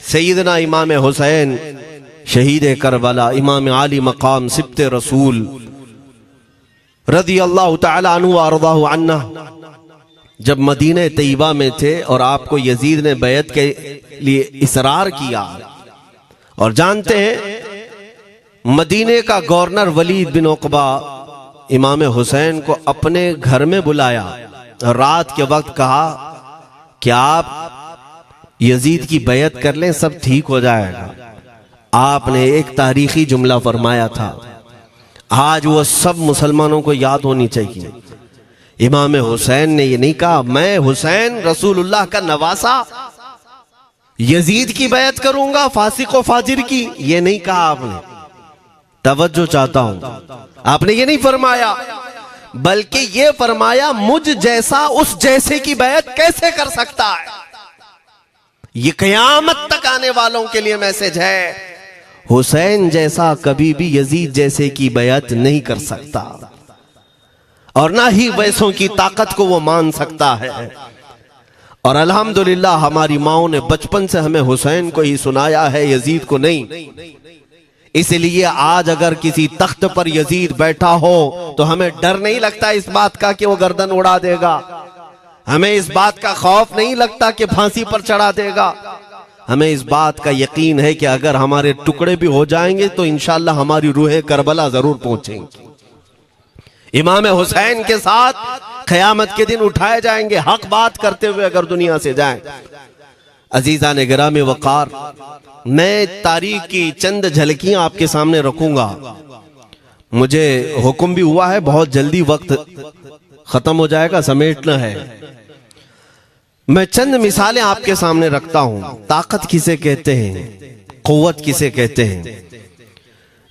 सैयदना इमाम हुसैन शहीद करबला, इमाम आली मकाम सिब्ते रसूल रज़ी अल्लाह तआला अन्हु व अर्ज़ाहु अन्ना, जब मदीने तैयबा में थे और आपको यजीद ने बैत के लिए इसरार किया, और जानते हैं मदीने का गवर्नर वलीद बिन उक़बा इमाम हुसैन को अपने घर में बुलाया और रात के वक्त कहा कि आप यजीद की बैत कर लें, सब ठीक हो जाएगा। आपने एक तारीखी जुमला फरमाया था, आज वो सब मुसलमानों को याद होनी चाहिए। इमाम हुसैन ने ये नहीं कहा मैं हुसैन रसूलुल्लाह का नवासा यजीद की बैत करूंगा फासिक व फाजिर की, ये नहीं कहा आपने। तवज्जो चाहता हूं, आपने ये नहीं फरमाया, बल्कि ये फरमाया मुझ जैसा उस जैसे की बैत कैसे कर सकता है। ये क़यामत तक आने वालों के लिए मैसेज है, हुसैन जैसा कभी भी यजीद जैसे की बैत नहीं कर सकता, और ना ही वैसों की ताकत को वो मान सकता है। और अल्हम्दुलिल्लाह हमारी माओं ने बचपन से हमें हुसैन को ही सुनाया है, यजीद को नहीं। इसलिए आज अगर किसी तख्त पर यजीद बैठा हो तो हमें डर नहीं लगता इस बात का कि वो गर्दन उड़ा देगा, हमें इस बात का खौफ नहीं लगता कि फांसी पर चढ़ा देगा। हमें इस बात का यकीन है कि अगर हमारे टुकड़े भी हो जाएंगे तो इंशाअल्लाह हमारी रूहें करबला जरूर पहुंचेंगी। इमाम हुसैन के साथ क़यामत के दिन उठाए जाएंगे, हक बात करते हुए अगर दुनिया से जाएं। अजीजा ने गिरामी वक़ार, मैं तारीख की चंद झलकियां आपके सामने रखूंगा। मुझे हुक्म भी हुआ है, बहुत जल्दी वक्त खत्म हो जाएगा, समेटना है। मैं चंद मिसालें आपके सामने रखता हूं। ताकत किसे कहते हैं, क़ुव्वत किसे कहते हैं।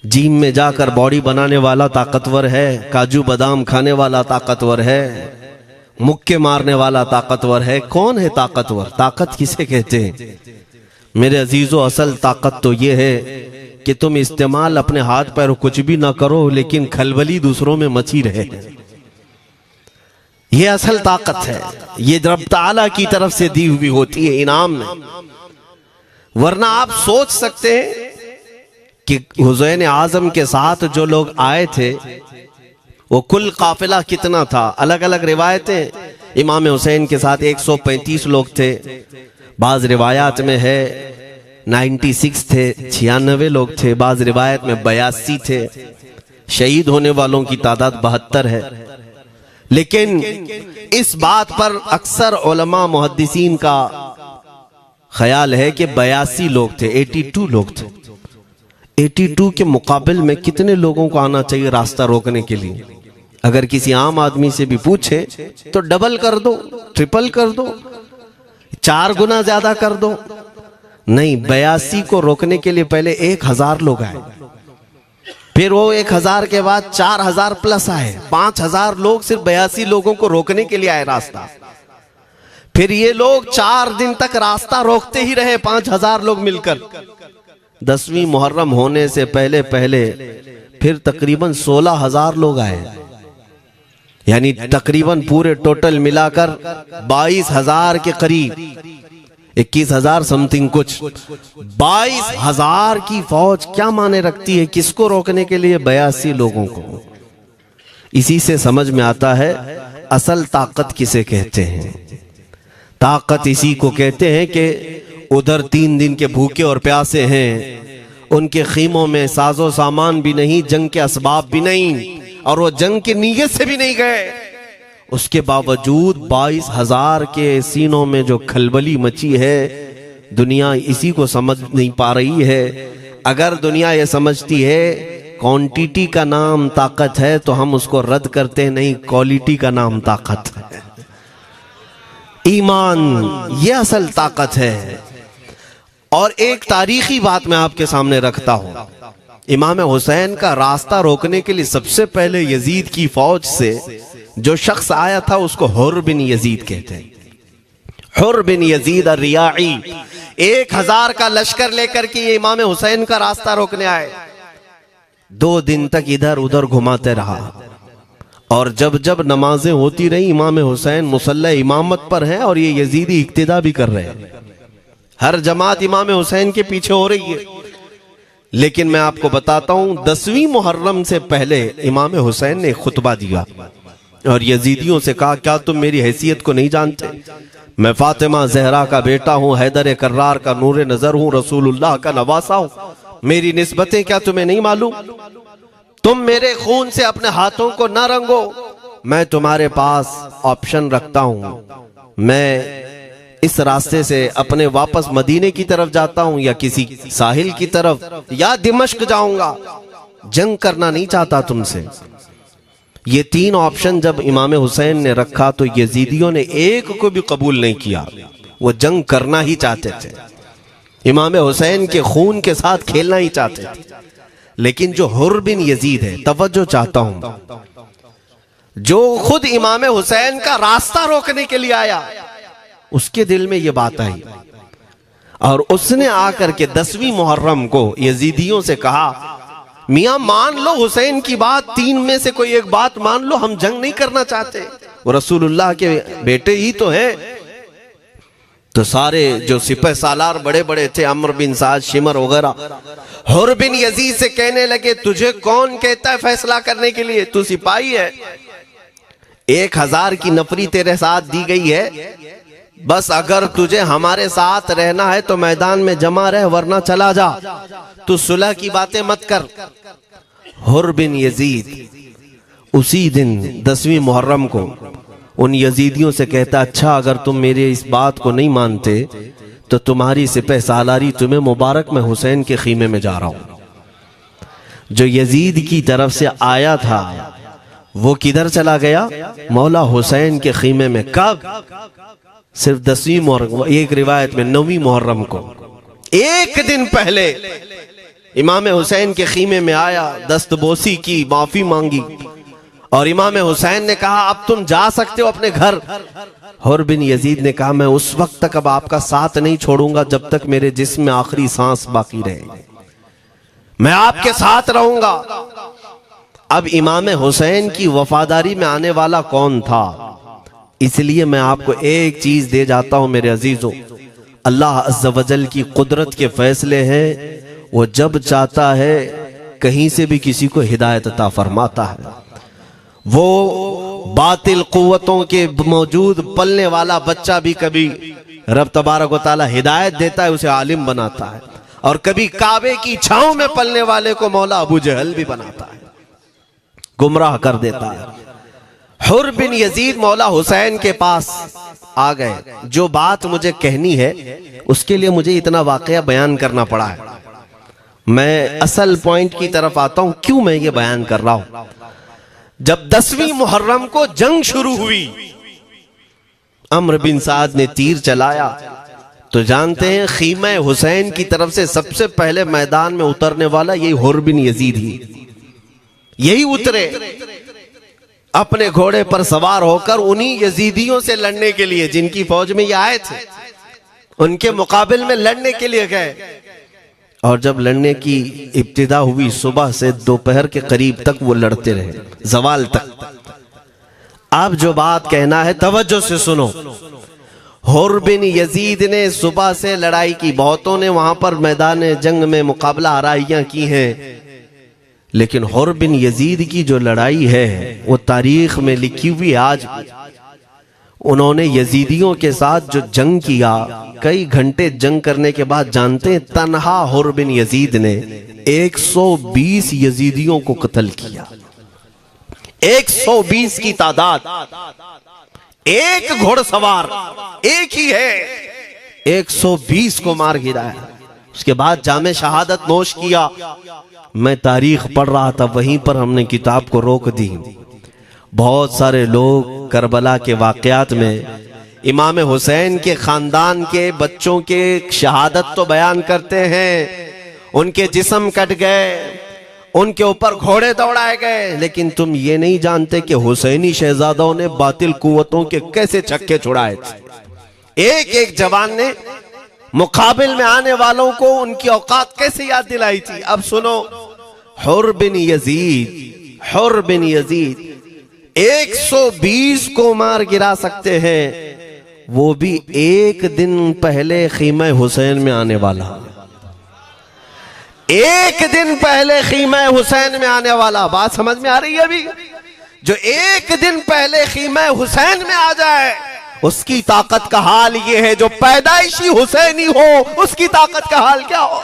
जिम में जाकर बॉडी बनाने वाला ताकतवर है, काजू बादाम खाने वाला ताकतवर है, मुक्के मारने वाला ताकतवर है। कौन है ताकतवर, ताकत किसे कहते हैं? मेरे अजीजों, असल ताकत तो ये है कि तुम इस्तेमाल अपने हाथ पैर कुछ भी ना करो, लेकिन खलबली दूसरों में मची रहे। ये असल ताकत है, ये रब ताला की तरफ से दी हुई होती है इनाम में। वरना आप सोच सकते हैं कि हुसैन आजम के साथ जो लोग आए थे वो कुल काफिला कितना था। अलग अलग रिवायतें, इमाम हुसैन के साथ 135 लोग थे, बाज रिवायात में है 96 थे, 96 लोग थे, बाज रिवायत में 82 थे। शहीद होने वालों की तादाद 72 है। लेकिन इस बात पर अक्सर उलमा मुहद्दिसीन का ख्याल है कि 82 लोग थे, 82 लोग थे। 82 के मुकाबिल में कितने लोगों को आना चाहिए रास्ता रोकने के लिए? अगर किसी आम आदमी से भी पूछे तो डबल कर दो, ट्रिपल कर दो, 4 गुना ज्यादा कर दो। नहीं, 82 को रोकने के लिए पहले 1000 लोग आए, फिर वो 1000 के बाद 4000 प्लस आए, 5000 लोग सिर्फ 82 लोगों को रोकने के लिए आए रास्ता। फिर ये लोग 4 दिन तक रास्ता रोकते ही रहे, 5000 लोग मिलकर। 10वीं मुहर्रम होने से पहले पहले फिर तकरीबन 16000 लोग आए, यानी तकरीबन पूरे टोटल मिलाकर 22000 के करीब, 21000 समथिंग कुछ। 22000 की फौज क्या माने रखती है? किसको रोकने के लिए? 82 लोगों को। इसी से समझ में आता है असल ताकत किसे कहते हैं। ताकत इसी को कहते हैं कि उधर 3 दिन के भूखे और प्यासे हैं, उनके खीमों में साजो सामान भी नहीं, जंग के असबाब भी नहीं, और वो जंग की नीयत से भी नहीं गए। उसके बावजूद 22000 के सीनों में जो खलबली मची है, दुनिया इसी को समझ नहीं पा रही है। अगर दुनिया ये समझती है क्वांटिटी का नाम ताकत है तो हम उसको रद्द करते हैं, नहीं, क्वालिटी का नाम ताकत है। ईमान ये असल ताकत है। और एक तारीखी बात मैं आपके सामने रखता हूं। इमाम हुसैन का रास्ता रोकने के लिए सबसे पहले यजीद की फौज से जो शख्स आया था उसको हुर बिन यजीद कहते हैं। हुर बिन यजीद रियाई 1000 का लश्कर लेकर के ये इमाम हुसैन का रास्ता रोकने आए। 2 दिन तक इधर उधर घुमाते रहा, और जब जब नमाजें होती रही, इमाम हुसैन मुसल्ला इमामत पर हैं और ये यजीदी इक्तिदा भी कर रहे हैं। हर जमात इमाम हुसैन के पीछे हो रही है। लेकिन मैं आपको बताता हूं 10वीं मुहर्रम से पहले इमाम हुसैन ने खुतबा दिया और यजीदियों से कहा, क्या तुम मेरी हैसियत को नहीं जानते? मैं फातिमा जहरा का बेटा हूं, हैदर कर्रार का नूर नजर हूं, रसूलुल्लाह का नवासा हूं। मेरी निस्बतें क्या तुम्हें नहीं मालूम? तुम मेरे खून से अपने हाथों को न रंगो। मैं तुम्हारे पास ऑप्शन रखता हूं, मैं इस रास्ते से अपने वापस मदीने की तरफ जाता हूं या किसी साहिल की तरफ या दिमश्क जाऊंगा। जंग करना नहीं चाहता तुमसे। ये 3 ऑप्शन जब इमाम हुसैन ने रखा तो यजीदियों ने एक को भी कबूल नहीं किया। वो जंग करना ही चाहते थे, इमाम हुसैन के खून के साथ खेलना ही चाहते थे। लेकिन जो हुर बिन यजीद है, तवज्जो चाहता हूं, जो खुद इमाम हुसैन का रास्ता रोकने के लिए आया, उसके दिल में यह बात आई और उसने आकर के 10वीं मुहर्रम को यजीदियों से कहा, मियां मान लो हुसैन की बात, 3 में से कोई एक बात मान लो, हम जंग नहीं करना चाहते, वो रसूलुल्लाह के बेटे ही तो हैं। तो सारे जो सिपह सालार बड़े बड़े थे, अमर बिन साद, शिमर वगैरह, हुर बिन यजीद से कहने लगे, तुझे कौन कहता है फैसला करने के लिए? तू सिपाही है, 1000 की नफरी तेरे साथ दी गई है, बस अगर तुझे हमारे साथ रहना है तो मैदान में जमा रह, वरना चला जा, तू सुलह की बातें मत कर। हुर बिन यजीद उसी दिन 10वीं मुहर्रम को उन यजीदियों से कहता, अच्छा अगर तुम मेरे इस बात को नहीं मानते तो तुम्हारी सिपह सालारी तुम्हें मुबारक, मैं हुसैन के खीमे में जा रहा हूं। जो यजीद की तरफ से आया था वो किधर चला गया? मौला हुसैन के खीमे में। कब? सिर्फ 10वीं मुहर्रम, एक रिवायत में 9वीं मुहर्रम को, एक दिन पहले इमाम हुसैन के खीमे में आया, दस्तबोसी की, माफी मांगी और इमाम हुसैन ने कहा, अब तुम जा सकते हो अपने घर। हुर बिन यजीद ने कहा, मैं उस वक्त तक अब आपका साथ नहीं छोड़ूंगा जब तक मेरे जिस्म में आखिरी सांस बाकी रहेगी, मैं आपके साथ रहूंगा। अब इमाम हुसैन की वफादारी में आने वाला कौन था? इसलिए मैं आपको एक चीज दे जाता हूं मेरे अजीजों, अल्लाह अज़्ज़ वजल की कुदरत के फैसले हैं, वो जब चाहता है कहीं से भी किसी को हिदायत अता फरमाता है। वो बातिल कुव्वतों के मौजूद पलने वाला बच्चा भी कभी रब तबारक व तआला हिदायत देता है, उसे आलिम बनाता है, और कभी काबे की छांव में पलने वाले को मौला अबू जहल भी बनाता है, गुमराह कर देता है। हुर बिन यजीद मौला हुसैन के पास आ गए। जो बात मुझे कहनी है उसके लिए मुझे इतना वाकया बयान करना पड़ा है। मैं असल पॉइंट की तरफ आता हूं, क्यों मैं ये बयान कर रहा हूं। जब 10वीं मुहर्रम को जंग शुरू हुई, अम्र बिन साद ने तीर चलाया, तो जानते हैं खीमा हुसैन की तरफ से सबसे पहले मैदान में उतरने वाला यही हुर बिन यजीद ही, यही उतरे अपने घोड़े पर सवार होकर उन्हीं यजीदियों से लड़ने के लिए जिनकी फौज में ये आए थे, उनके मुकाबिल में लड़ने के लिए गए। और जब लड़ने की इब्तिदा हुई, सुबह से दोपहर के करीब तक वो लड़ते रहे, जवाल तक। अब जो बात कहना है तवज्जो से सुनो। हुर बिन यजीद ने सुबह से लड़ाई की, बहुतों ने वहां पर मैदान जंग में मुकाबला आराइयां की हैं, लेकिन हुर बिन यजीद की जो लड़ाई है वो तारीख में लिखी हुई। आज उन्होंने यजीदियों के साथ जो जंग किया, कई घंटे जंग करने के बाद, जानते हैं तन्हा हुर बिन यजीद ने 120 यजीदियों को कत्ल किया। 120 की तादाद, एक घोड़सवार एक ही है, 120 को मार गिराया। उसके बाद जामे शहादत नोश किया। मैं तारीख पढ़ रहा था, वहीं पर हमने किताब को रोक दी। बहुत सारे लोग करबला के वाकयात में इमाम हुसैन के खानदान के बच्चों के शहादत तो बयान करते हैं, उनके जिस्म कट गए, उनके ऊपर घोड़े दौड़ाए गए, लेकिन तुम ये नहीं जानते कि हुसैनी शहजादों ने बातिल कुव्वतों के कैसे छक्के छुड़ाए थे। एक एक जवान ने मुकाबिल में आने वालों को उनकी औकात कैसे याद दिलाई थी। अब सुनो, हुर बिन यजीद 120 को मार गिरा सकते हैं, वो भी एक दिन पहले खीमा हुसैन में आने वाला, एक दिन पहले खीमा हुसैन में आने वाला। बात समझ में आ रही है? अभी जो एक दिन पहले खीमा हुसैन में आ जाए उसकी ताकत का हाल ये है, जो पैदाइशी हुसैनी हो उसकी ताकत का हाल क्या हो।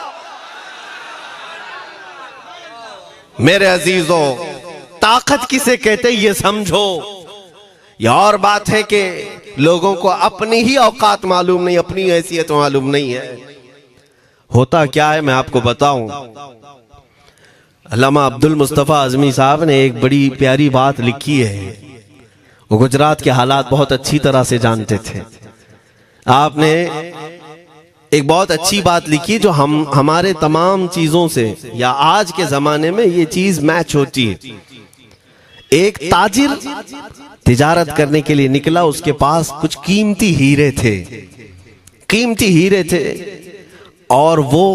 मेरे अजीजों, ताकत किसे कहते ये समझो। यह और बात है कि लोगों को अपनी ही औकात मालूम नहीं, अपनी हैसियत मालूम नहीं है। होता क्या है मैं आपको बताऊं। अल्लामा अब्दुल मुस्तफा आजमी साहब ने एक बड़ी प्यारी बात लिखी है। वो गुजरात के हालात बहुत अच्छी तरह से जानते थे। आपने एक बहुत अच्छी बात लिखी जो हमारे तमाम चीजों से या आज के जमाने में ये चीज मैच होती है। एक ताजिर तिजारत करने के लिए निकला, उसके पास कुछ कीमती हीरे थे, कीमती हीरे थे, और वो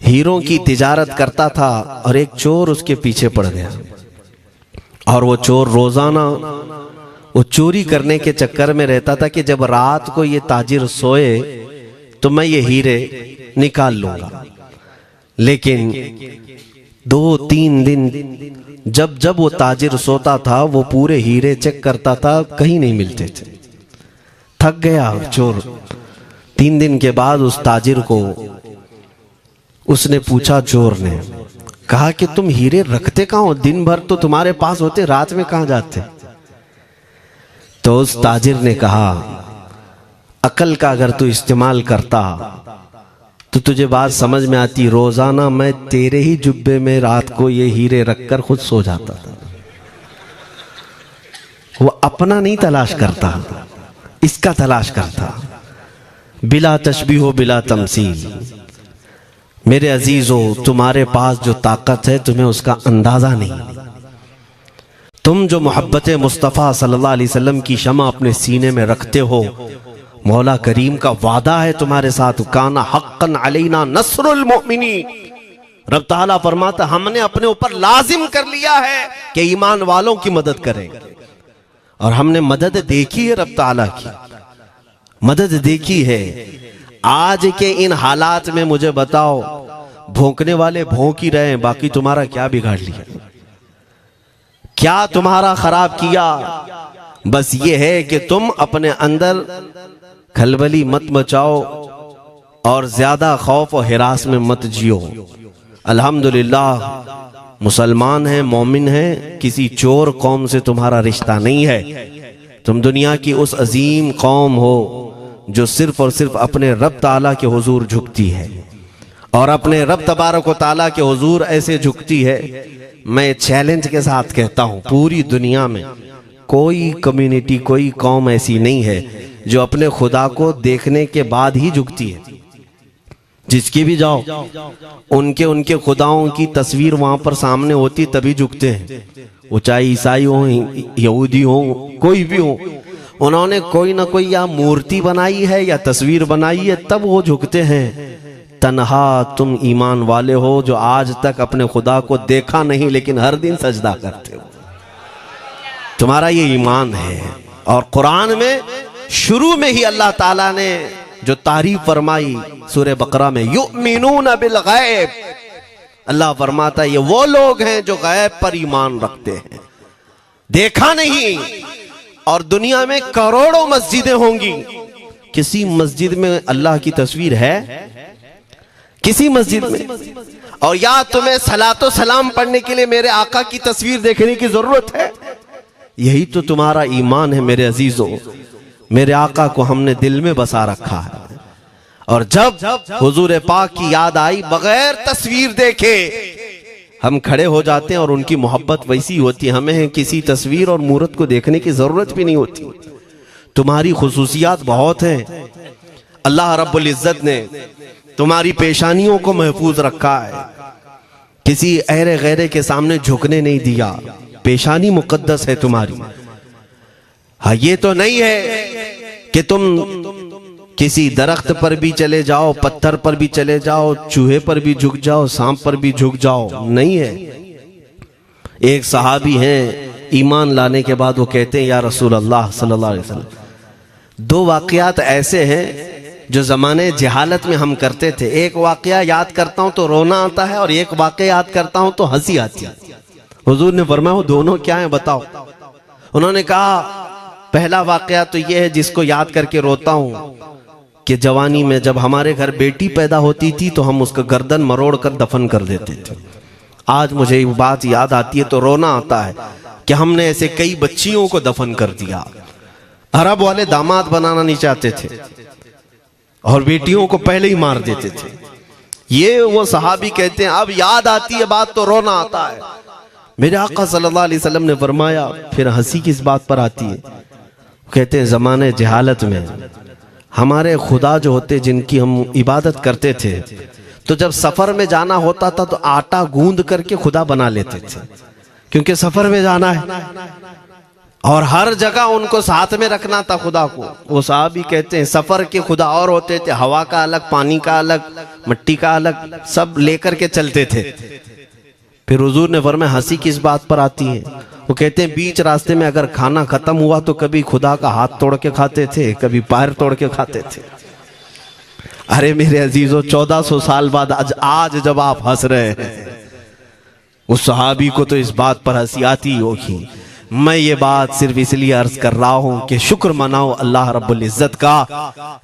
हीरों की तिजारत करता था और एक चोर उसके पीछे पड़ गया। और वो चोर रोजाना वो चोरी करने के चक्कर में रहता था कि जब रात को ये ताजिर सोए तो मैं ये हीरे निकाल लूंगा। लेकिन 2-3 दिन जब जब वो ताजिर सोता था वो पूरे हीरे चेक करता था, कहीं नहीं मिलते थे। थक गया चोर। 3 दिन के बाद उस ताजिर को उसने पूछा, चोर ने कहा कि तुम हीरे रखते कहाँ हो? दिन भर तो तुम्हारे पास होते, रात में कहाँ जाते? तो उस ताजिर ने कहा, अकल का अगर तू इस्तेमाल करता तो तुझे बात समझ में आती। रोजाना मैं तेरे ही जुब्बे में रात को ये हीरे रखकर खुद सो जाता था। वो अपना नहीं तलाश करता, इसका तलाश करता। बिला तशबीह बिला तमसील। मेरे अजीजों, तुम्हारे पास जो ताकत है तुम्हें उसका अंदाजा नहीं। तुम जो मोहब्बत मुस्तफ़ा सल्लल्लाहु अलैहि वसल्लम की शमा अपने सीने में रखते हो, मौला करीम का वादा है तुम्हारे साथ, काना हक्कन अलैना नस्रुल मोमिनीन। रब ताला फरमाता हमने अपने ऊपर लाजिम कर लिया है कि ईमान वालों की मदद करें। और हमने मदद देखी है, रब ताला की मदद देखी है। आज के इन हालात में मुझे बताओ, भौंकने वाले भौंक ही रहे, बाकी तुम्हारा क्या बिगाड़ लिया? क्या तुम्हारा खराब किया? बस ये है कि तुम अपने अंदर खलबली मत मचाओ और ज्यादा खौफ और हिरास में मत जियो। अल्हम्दुलिल्लाह मुसलमान हैं, मोमिन हैं, किसी चोर कौम से तुम्हारा रिश्ता नहीं है। तुम दुनिया की उस अजीम कौम हो जो सिर्फ और सिर्फ अपने रब ताला के हुजूर झुकती है, और अपने रब तबारक व ताला के हुजूर ऐसे झुकती है। मैं चैलेंज के साथ कहता हूं, पूरी दुनिया में कोई कम्युनिटी, कोई कौम ऐसी नहीं है जो अपने खुदा को देखने के बाद ही झुकती है। जिसकी भी जाओ, उनके खुदाओं की तस्वीर वहां पर सामने होती तभी झुकते हैं। वो चाहे ईसाई हो, यहूदी हो, कोई भी हो, उन्होंने कोई ना कोई या मूर्ति बनाई है या तस्वीर बनाई है, तब वो झुकते हैं। तन्हा तुम ईमान वाले हो जो आज तक अपने खुदा को देखा नहीं लेकिन हर दिन सजदा करते हो। तुम्हारा ये ईमान है। और कुरान में शुरू में ही अल्लाह ताला ने जो तारीफ फरमाई सूरह बकरा में, युमिनून बिल गैब, अल्लाह फरमाता है ये वो लोग हैं जो गैब पर ईमान रखते हैं, देखा नहीं। और दुनिया में करोड़ों मस्जिदें होंगी, किसी मस्जिद में अल्लाह की तस्वीर है? किसी मस्जिद में? और या तुम्हें सलातो सलाम पढ़ने के लिए मेरे आका की तस्वीर देखने की जरूरत है? यही तो तुम्हारा ईमान है मेरे अजीजों। मेरे आका को हमने दिल में बसा रखा है, और जब हुजूर पाक की याद आई, बगैर तस्वीर देखे हम खड़े हो जाते हैं। और उनकी मोहब्बत वैसी होती है, हमें किसी तस्वीर और मूरत को देखने की जरूरत भी नहीं होती। तुम्हारी खुसूसियात बहुत हैं। अल्लाह रब्बुल इज्जत ने तुम्हारी पेशानियों को महफूज रखा है, किसी अहरे गैरे के सामने झुकने नहीं दिया। पेशानी मुकद्दस है तुम्हारी। हाँ, ये तो नहीं है कि तुम किसी दरख्त पर भी चले जाओ, पत्थर पर भी चले जाओ, चूहे पर भी झुक जाओ, सांप पर भी झुक जाओ, नहीं है। एक सहाबी हैं, ईमान लाने के बाद वो कहते हैं, या रसूल अल्लाह सल्लल्लाहु अलैहि वसल्लम, दो वाकयात ऐसे हैं जो ज़माने जहालत में हम करते थे। एक वाकया याद करता हूँ तो रोना आता है और एक वाकया याद करता हूँ तो हंसी आती है। हुजूर ने फरमाया वो दोनों क्या है बताओ। उन्होंने कहा पहला वाकया तो ये है जिसको याद करके रोता हूँ कि जवानी में जब हमारे घर बेटी पैदा होती थी तो हम उसका गर्दन मरोड़ कर दफन कर देते थे। आज मुझे ये बात याद आती है तो रोना आता है कि हमने ऐसे कई बच्चियों को दफन कर दिया। अरब वाले दामाद बनाना नहीं चाहते थे और बेटियों को पहले ही मार देते थे। ये वो सहाबी कहते हैं अब याद आती है बात तो रोना आता है। मेरे आका सल्लल्लाहु अलैहि वसल्लम ने फरमाया फिर हंसी किस बात पर आती है। कहते हैं जमाने जहालत में हमारे खुदा जो होते जिनकी हम इबादत करते थे तो जब सफर में जाना होता था तो आटा गूंद करके खुदा बना लेते थे, क्योंकि सफर में जाना है और हर जगह उनको साथ में रखना था खुदा को। वो साहबी कहते हैं सफर के खुदा और होते थे, हवा का अलग, पानी का अलग, मिट्टी का अलग, सब लेकर के चलते थे। फिर हुजूर ने फरमाया हंसी किस बात पर आती है। वो कहते हैं बीच रास्ते में अगर खाना खत्म हुआ तो कभी खुदा का हाथ तोड़ के खाते थे, कभी पैर तोड़ के खाते थे। अरे मेरे अजीजों 1400 साल बाद आज जब आप हंस रहे हैं उस सहाबी को तो इस बात पर हंसी आती होगी। मैं ये बात सिर्फ इसलिए अर्ज कर रहा हूं कि शुक्र मनाओ अल्लाह रब्बुल इज्जत का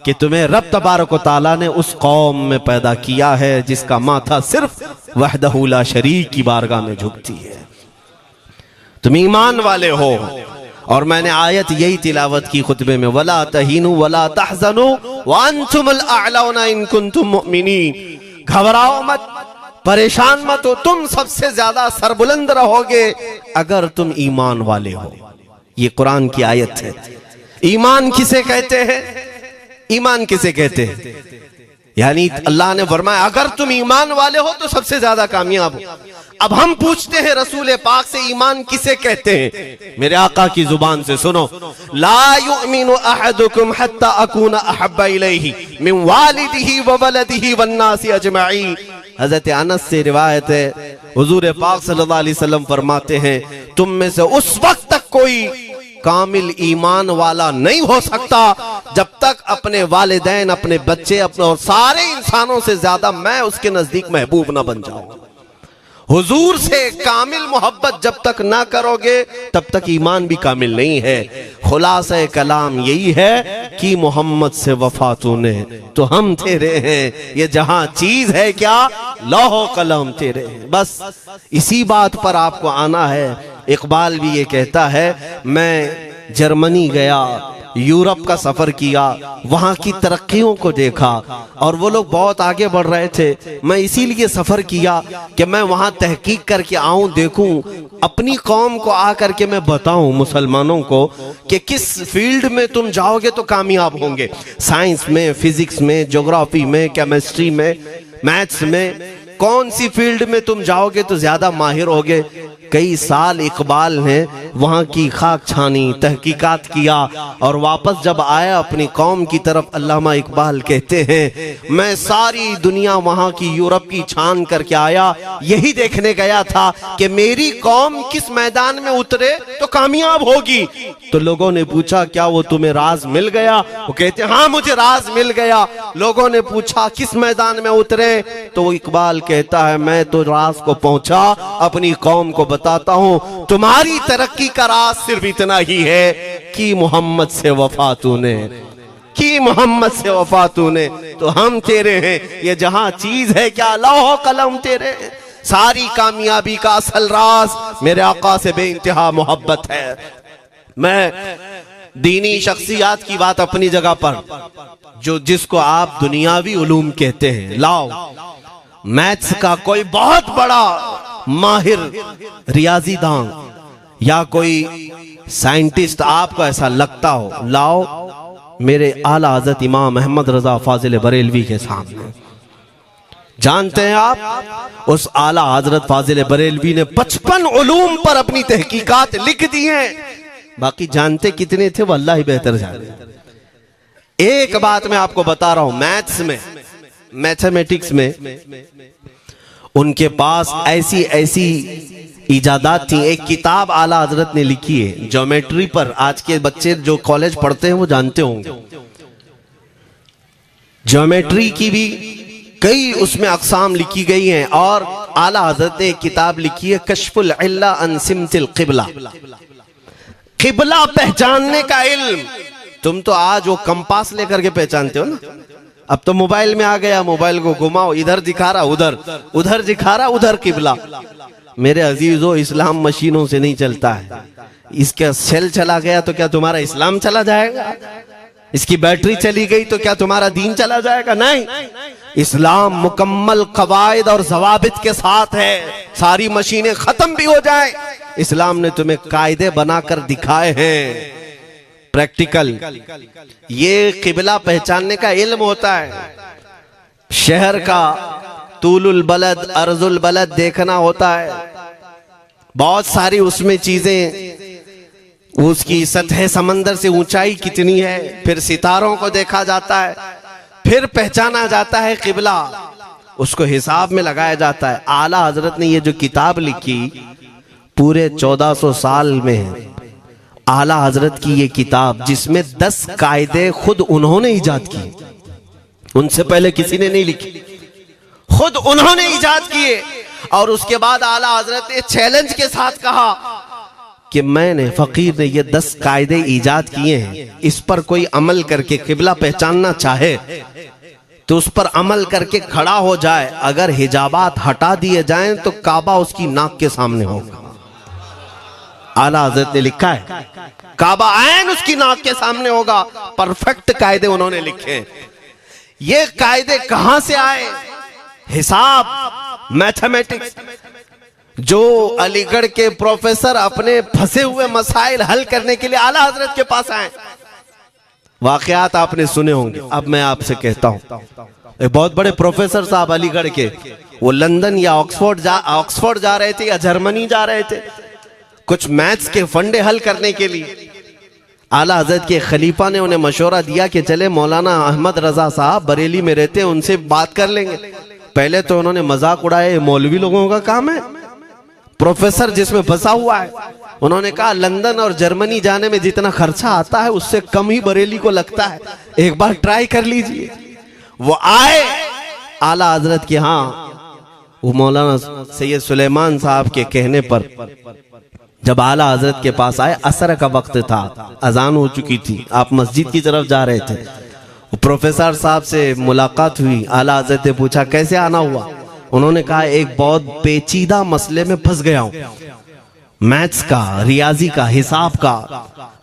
कि तुम्हें रब तबारक व तआला ने उस कौम में पैदा किया है जिसका माथा सिर्फ वहदहू ला शरीक की बारगाह में झुकती है। तुम ईमान वाले हो और मैंने आयत यही तिलावत की खुतबे में, वला तहीनु वला तहज़नु व अंतुमुल अअलौना इन कुंतुम मुमिनीन। घबराओ मत, परेशान मत हो, तुम सबसे ज्यादा सरबुलंद रहोगे अगर तुम ईमान वाले हो। ये कुरान की आयत है। ईमान किसे कहते हैं? ईमान किसे कहते हैं? यानी अल्लाह ने फरमाया अगर तुम ईमान वाले हो तो सबसे ज्यादा कामयाब हो। अब हम पूछते हैं रसूल पाक से ईमान किसे कहते हैं? मेरे आका की जुबान से सुनो, ला युमिनु अहदुकुम हत्ता अकूना अहब्बा इलैहि मिन वालिदिही व वलदिही वन नासी अजमईन। हजरत अनस से रिवायत है, हुजूर पाक सल्लल्लाहु अलैहि वसल्लम फरमाते हैं तुम में से उस वक्त तक कोई कामिल ईमान वाला नहीं हो सकता जब तक अपने वालिदैन, अपने बच्चे, अपने और सारे इंसानों से ज्यादा मैं उसके नजदीक महबूब ना बन जाऊं। हुजूर से कामिल मोहब्बत जब तक ना करोगे तब तक ईमान भी कामिल नहीं है। खुलासा कलाम यही है कि मोहम्मद से वफा तूने तो हम तेरे हैं, ये जहां चीज है क्या लौह कलम तेरे हैं। बस इसी बात पर आपको आना है। इकबाल भी ये कहता है मैं जर्मनी गया, यूरोप का सफर किया, वहां की तरक्कियों को देखा और वो लोग बहुत आगे बढ़ रहे थे। मैं इसीलिए सफर किया कि मैं वहां तहकीक करके आऊं, देखूं, अपनी कौम को आकर के मैं बताऊं मुसलमानों को कि किस फील्ड में तुम जाओगे तो कामयाब होंगे। साइंस में, फिजिक्स में, ज्योग्राफी में, केमिस्ट्री में, मैथ्स में, कौन सी फील्ड में तुम जाओगे तो ज्यादा माहिर होगे। कई साल इकबाल ने वहां की खाक छानी, तहकीकात किया और वापस जब आया अपनी कौम की तरफ, अल्लामा इकबाल कहते हैं मैं सारी दुनिया वहां की यूरोप की छान करके आया, यही देखने गया था कि मेरी कौम किस मैदान में उतरे तो कामयाब होगी। तो लोगों ने पूछा क्या वो तुम्हें राज मिल गया? वो कहते हाँ मुझे राज मिल गया। लोगों ने पूछा किस मैदान में उतरे? तो वो इकबाल कहता है मैं तो राज को पहुंचा, अपनी कौम को बताता हूं तुम्हारी तरक्की का राज सिर्फ इतना ही है कि मोहम्मद से वफा तूने, कि मोहम्मद से वफा तूने तो हम तेरे हैं। ये जहां चीज है क्या लौह कलम तेरे हैं। सारी कामयाबी का असल राज मेरे आका से बेइंतहा मोहब्बत है। मैं दीनी शख्सियात की बात अपनी जगह पर, जो जिसको आप दुनियावी उलूम कहते हैं, लाओ मैथ्स का कोई बहुत बड़ा माहिर रियाजीदान या कोई साइंटिस्ट आपको ऐसा लगता हो, लाओ मेरे आला हज़रत इमाम अहमद रजा फाजिल बरेलवी के सामने। जानते हैं आप उस आला हजरत फाजिल बरेलवी ने 55 उलूम पर अपनी तहकीकात लिख दी हैं। बाकी जानते कितने थे वो अल्लाह ही बेहतर जाने। एक बात मैं आपको बता रहा हूं, मैथ्स में, मैथमेटिक्स में उनके पास ऐसी ऐसी इजादात थी। एक किताब आला हजरत ने लिखी है ज्योमेट्री पर, आज के बच्चे जो कॉलेज पढ़ते हैं वो जानते होंगे। ज्योमेट्री की भी कई उसमें अक़साम लिखी गई हैं, और आला हजरत ने एक किताब लिखी है कश्फुल इल्ला अन सिमतिल क़िबला, क़िबला पहचानने का इल्म। तुम तो आज वो कंपास लेकर के पहचानते हो ना, अब तो मोबाइल में आ गया, मोबाइल को घुमाओ, इधर दिखा रहा उधर, उधर दिखा रहा उधर क़िबला। मेरे अजीजों, इस्लाम मशीनों से नहीं चलता है। इसका सेल चला गया तो क्या तुम्हारा इस्लाम चला जाएगा? इसकी बैटरी चली गई तो क्या तुम्हारा दीन चला जाएगा? नहीं, इस्लाम मुकम्मल कवायद और ज़वाबित के साथ है। सारी मशीनें खत्म भी हो जाए, इस्लाम ने तुम्हें कायदे बनाकर दिखाए हैं, प्रैक्टिकल। ये क़िबला पहचानने का इल्म होता है। शहर का तूलुल बलद अर्जुल बलद देखना होता है, बहुत सारी उसमें चीजें, उसकी सतह समंदर से ऊंचाई कितनी है, फिर सितारों को देखा जाता है, फिर पहचाना जाता है क़िबला, उसको हिसाब में लगाया जाता है। आला हजरत ने ये जो किताब लिखी पूरे 1400 साल में है। आला हजरत की ये किताब जिसमें 10 कायदे खुद उन्होंने इजाद किए, उनसे पहले किसी ने नहीं लिखी, खुद उन्होंने इजाद किए। और उसके बाद आला हजरत ने चैलेंज के साथ कहा कि मैंने, फकीर ने ये 10 कायदे इजाद किए हैं, इस पर कोई अमल करके क़िबला पहचानना चाहे तो उस पर अमल करके खड़ा हो जाए। अगर हिजाबात हटा दिए जाएं तो काबा उसकी नाक के सामने होगा। आला हजरत ने लिखा है काबा ऐन उसकी नाक के सामने होगा। परफेक्ट कायदे उन्होंने लिखे। ये कायदे कहां से आए? हिसाब, मैथमेटिक्स। जो अलीगढ़ के प्रोफेसर अपने फंसे हुए मसाइल हल करने के लिए आला हजरत के पास आए, वाकयात आपने सुने होंगे। अब मैं आपसे कहता हूं, एक बहुत बड़े प्रोफेसर साहब अलीगढ़ के, वो लंदन या ऑक्सफोर्ड जा रहे थे या जर्मनी जा रहे थे कुछ मैथ्स के फंडे हल करने के लिए। आला हजरत के खलीफा ने उन्हें मशवरा दिया कि चले मौलाना अहमद रजा साहब बरेली में रहते हैं, उनसे बात कर लेंगे। पहले तो उन्होंने मजाक उड़ाए, मौलवी लोगों का काम है, प्रोफेसर जिसमें फंसा हुआ है। उन्होंने कहा लंदन और जर्मनी जाने में जितना खर्चा आता है उससे कम ही बरेली को लगता है, एक बार ट्राई कर लीजिए। वो आए आला हजरत के यहाँ, वो मौलाना सैयद सुलेमान साहब के कहने पर जब आला हजरत के पास आए, असर का वक्त था, अजान हो चुकी थी, आप मस्जिद की तरफ जा रहे थे। प्रोफेसर साहब से मुलाकात हुई। आला हजरत ने पूछा कैसे आना हुआ? उन्होंने कहा एक बहुत पेचीदा मसले में फंस गया हूं, मैथ्स का, रियाजी का, हिसाब का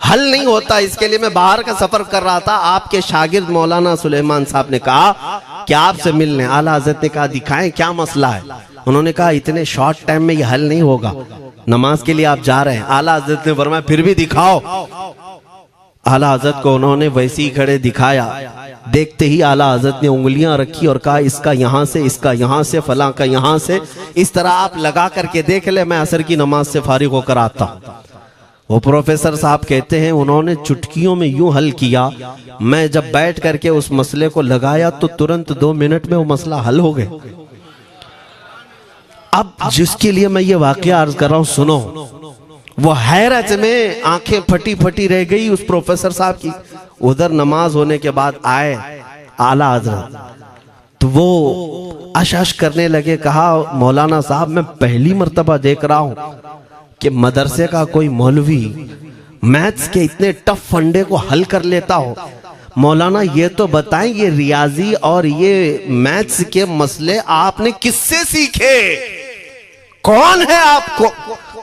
हल नहीं होता, इसके लिए मैं बाहर का सफर कर रहा था। आपके शागिर्द मौलाना सुलेमान साहब ने कहा कि आपसे मिलने। आला हजरत ने कहा दिखाएं क्या मसला है? उन्होंने कहा इतने शॉर्ट टाइम में यह हल नहीं होगा, नमाज के लिए आप जा रहे हैं। आला हजरत ने फरमाया फिर भी दिखाओ। आला हजरत को उन्होंने वैसे ही खड़े दिखाया। देखते ही आला हजरत ने उंगलियां रखी और कहा इसका यहां से, इसका यहां से, फलां का यहां से, इस तरह आप लगा करके देख ले, मैं असर की नमाज से फारिग होकर आता। वो प्रोफेसर साहब कहते हैं उन्होंने चुटकियों में यूं हल किया, मैं जब बैठ करके उस मसले को लगाया तो तुरंत 2 मिनट में वो मसला हल हो गया। अब जिसके लिए मैं ये वाकया अर्ज कर रहा हूं सुनो। वो हैरत में आंखें फटी फटी रह गई उस प्रोफेसर साहब की। उधर नमाज होने के बाद आए आला हजरत, तो वो अश करने लगे। कहा मौलाना साहब मैं पहली मर्तबा देख रहा हूं कि मदरसे का कोई मौलवी मैथ्स के इतने टफ फंडे को हल कर लेता हो। मौलाना ये तो बताएं ये रियाजी और ये मैथ्स के मसले आपने किससे सीखे? कौन है आपको?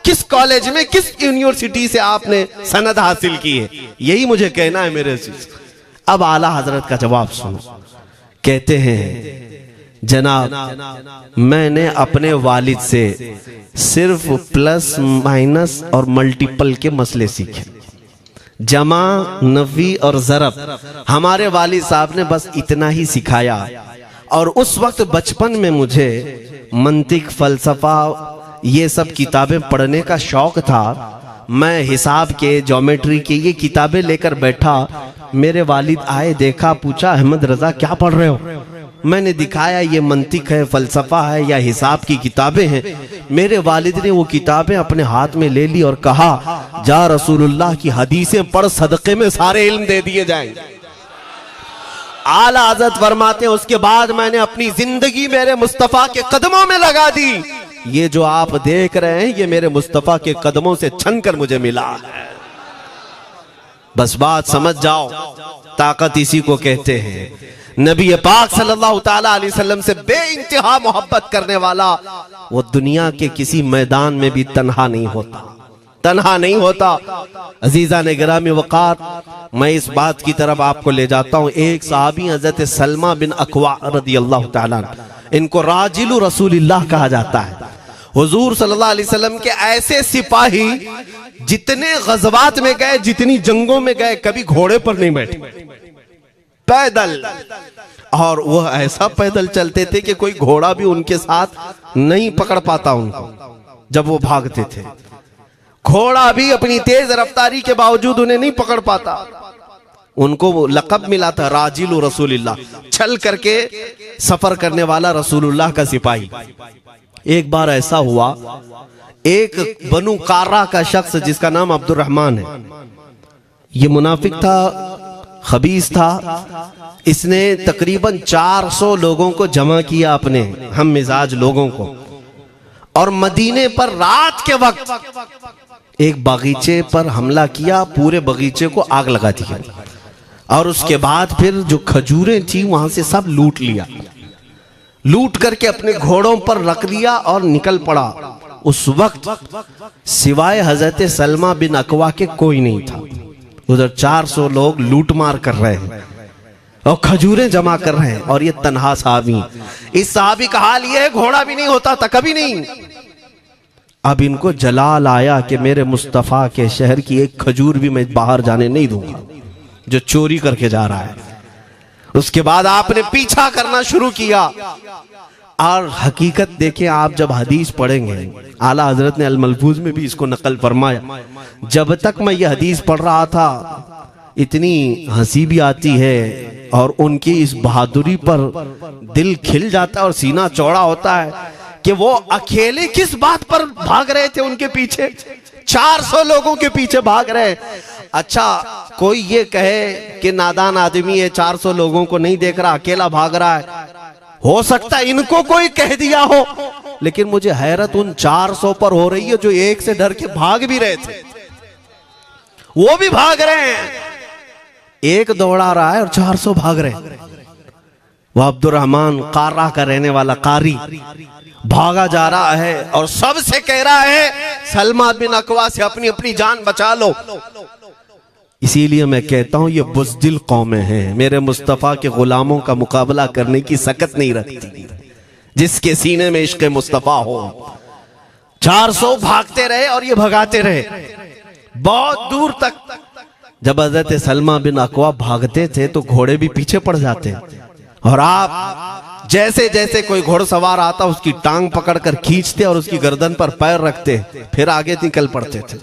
किस कॉलेज में, किस यूनिवर्सिटी से आपने सनद हासिल की है? यही मुझे कहना है मेरे से। अब आला हजरत का जवाब सुनो। कहते हैं जनाब मैंने अपने वालिद से सिर्फ प्लस माइनस और मल्टीपल के मसले सीखे, जमा, नफी और ज़रब हमारे वालिद साहब ने बस इतना ही सिखाया। और उस वक्त बचपन में मुझे मंतिक, फलसफा, ये सब किताबें पढ़ने का शौक था। मैं हिसाब के, ज्योमेट्री के ये किताबें लेकर बैठा। मेरे वालिद आए, देखा, पूछा अहमद रजा क्या पढ़ रहे हो? मैंने दिखाया ये मंतिक है, फलसफा है या हिसाब की किताबें हैं। मेरे वालिद ने वो किताबें अपने हाथ में ले ली और कहा, जा रसूलुल्लाह की हदीसें पढ़, सदक़े में सारे इल्म दे दिए जाएंगे। आला हज़रत फरमाते हैं, उसके बाद मैंने अपनी जिंदगी मेरे मुस्तफ़ा के कदमों में लगा दी। ये जो आप देख रहे हैं, ये मेरे मुस्तफ़ा के कदमों से छन कर मुझे मिला है। बस बात समझ जाओ, ताकत इसी को कहते हैं। नबी पाक सल्लल्लाहु ताला अलैहि वसल्लम से बेइंतहा मोहब्बत करने वाला वो दुनिया के किसी मैदान में भी तन्हा नहीं होता, तन्हा नहीं होता। अजीजा ने गिरामी वक़ार, मैं इस बात की तरफ आपको ले जाता हूँ। एक सहाबी हज़रत सलमा बिन अक्वा रदियल्लाहु ताला, इनको राजिलु रसूलिल्लाह कहा जाता है। हुजूर सल्लल्लाहु अलैहि वसल्लम के ऐसे सिपाही, जितने गज़वात में गए, जितनी जंगों में गए, कभी घोड़े पर नहीं बैठे, पैदल। और वह ऐसा पैदल चलते थे कि कोई घोड़ा भी उनके साथ नहीं पकड़ पाता उनको जब वो भागते थे। घोड़ा भी अपनी तेज रफ्तारी के बावजूद उन्हें नहीं पकड़ पाता। उनको वो लक़ब मिला था राजिलु रसूलिल्लाह, छल करके सफर करने वाला रसूलुल्लाह का सिपाही। एक बार ऐसा हुआ, एक बनु कार्रा का शख्स जिसका नाम अब्दुर्रहमान है, ये मुनाफिक था, खबीस था। इसने तकरीबन 400 लोगों को जमा किया, अपने हम मिजाज लोगों को, और मदीने पर रात के वक्त एक बगीचे पर हमला किया, पूरे बगीचे को आग लगा दिया, और उसके बाद फिर जो खजूरें थी वहां से सब लूट लिया, लूट करके अपने घोड़ों पर रख लिया और निकल पड़ा। उस वक्त सिवाय हजरत सलमा बिन अकवा के कोई नहीं था। उधर 400 लोग लूट मार कर रहे हैं और खजूरें जमा कर रहे हैं, और ये तन्हा साहबी। इस साहबी का हाल ये है, घोड़ा भी नहीं होता था कभी नहीं। अब इनको जलाल आया कि मेरे मुस्तफ़ा के शहर की एक खजूर भी मैं बाहर जाने नहीं दूंगा जो चोरी करके जा रहा है। उसके बाद आपने पीछा करना शुरू किया, और हकीकत देखें आप, जब हदीस पढ़ेंगे, आला हजरत ने अल मलफूज में भी इसको नकल फरमाया। जब तक मैं ये हदीस पढ़ रहा था, इतनी हंसी भी आती है और उनकी इस बहादुरी पर दिल खिल जाता है और सीना चौड़ा होता है कि वो अकेले किस बात पर भाग रहे थे, उनके पीछे 400 लोगों के पीछे भाग रहे। अच्छा, कोई ये कहे कि नादान आदमी है, 400 लोगों को नहीं देख रहा, अकेला भाग रहा है, हो सकता है इनको कोई कह दिया हो, लेकिन मुझे हैरत उन 400 पर हो रही है जो एक से डर के भाग भी रहे थे। वो भी भाग रहे हैं, एक दौड़ा रहा है और 400 भाग रहे हैं। वह अब्दुर्रहमान कार्रा का रहने वाला कारी भागा जा रहा है और सबसे कह रहा है, सलमा बिन अकवा से अपनी अपनी जान बचा लो। इसीलिए मैं कहता हूं ये बुज़दिल कौमें हैं, मेरे मुस्तफ़ा के गुलामों का मुकाबला करने की सकत नहीं रखती, जिसके सीने में इश्क़ मुस्तफ़ा हो। 400 भागते रहे और ये भगाते रहे बहुत दूर तक। जब हज़रत सलमा बिन अकवा भागते थे तो घोड़े भी पीछे पड़ जाते, और आप जैसे जैसे कोई घोड़सवार आता उसकी टांग पकड़कर खींचते और उसकी गर्दन पर पैर रखते, फिर आगे निकल पड़ते थे।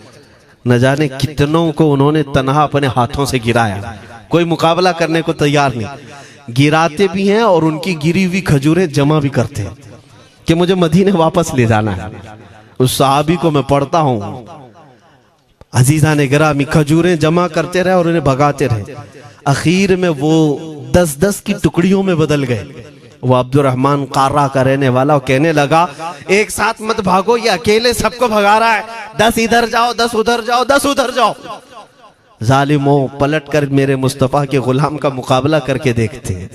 न जाने कितनों को उन्होंने तन्हा अपने हाथों से गिराया, कोई मुकाबला करने को तैयार नहीं। गिराते भी हैं और उनकी गिरी हुई खजूरें जमा भी करते हैं कि मुझे मदीने वापस ले जाना है। उस सहाबी को मैं पढ़ता हूं, अजीजा ने गिरामी खजूरें जमा करते रहे और उन्हें भगाते रहे। आखिर में वो 10-10 की टुकड़ियों में बदल गए। वो अब्दुर्रहमान कार्रा का रहने वाला, वो कहने लगा, एक साथ मत भागो, ये अकेले सबको भगा रहा है, 10 इधर जाओ, 10 उधर जाओ, 10 उधर जाओ। जालिमों, पलट कर मेरे मुस्तफ़ा के गुलाम का मुकाबला करके देखते हैं,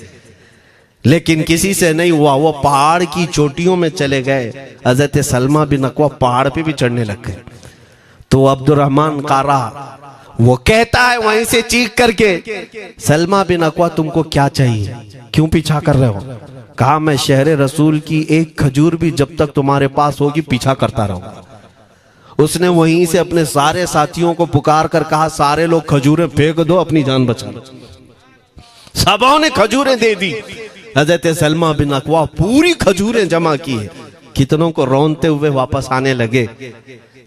लेकिन किसी से नहीं हुआ। वो पहाड़ की चोटियों में चले गए। हज़रत सलमा बिन अकवा पहाड़ पे भी चढ़ने लग गए। तो अब्दुर्रहमान कार्रा वो कहता है वहीं से चीख करके, सलमा बिन अकवा तुमको क्या चाहिए, क्यों पीछा कर रहे हो? कहा, मैं शहरे रसूल की एक खजूर भी जब तक तुम्हारे पास होगी पीछा करता रहूंगा। उसने वहीं से अपने सारे साथियों को पुकार कर कहा, सारे लोग खजूरें फेंक दो, अपनी जान बचा लो। सबों ने खजूरें दे दी। हजरत सलमा बिन अकवा पूरी खजूरें जमा की, कितनों को रौनते हुए वापस आने लगे।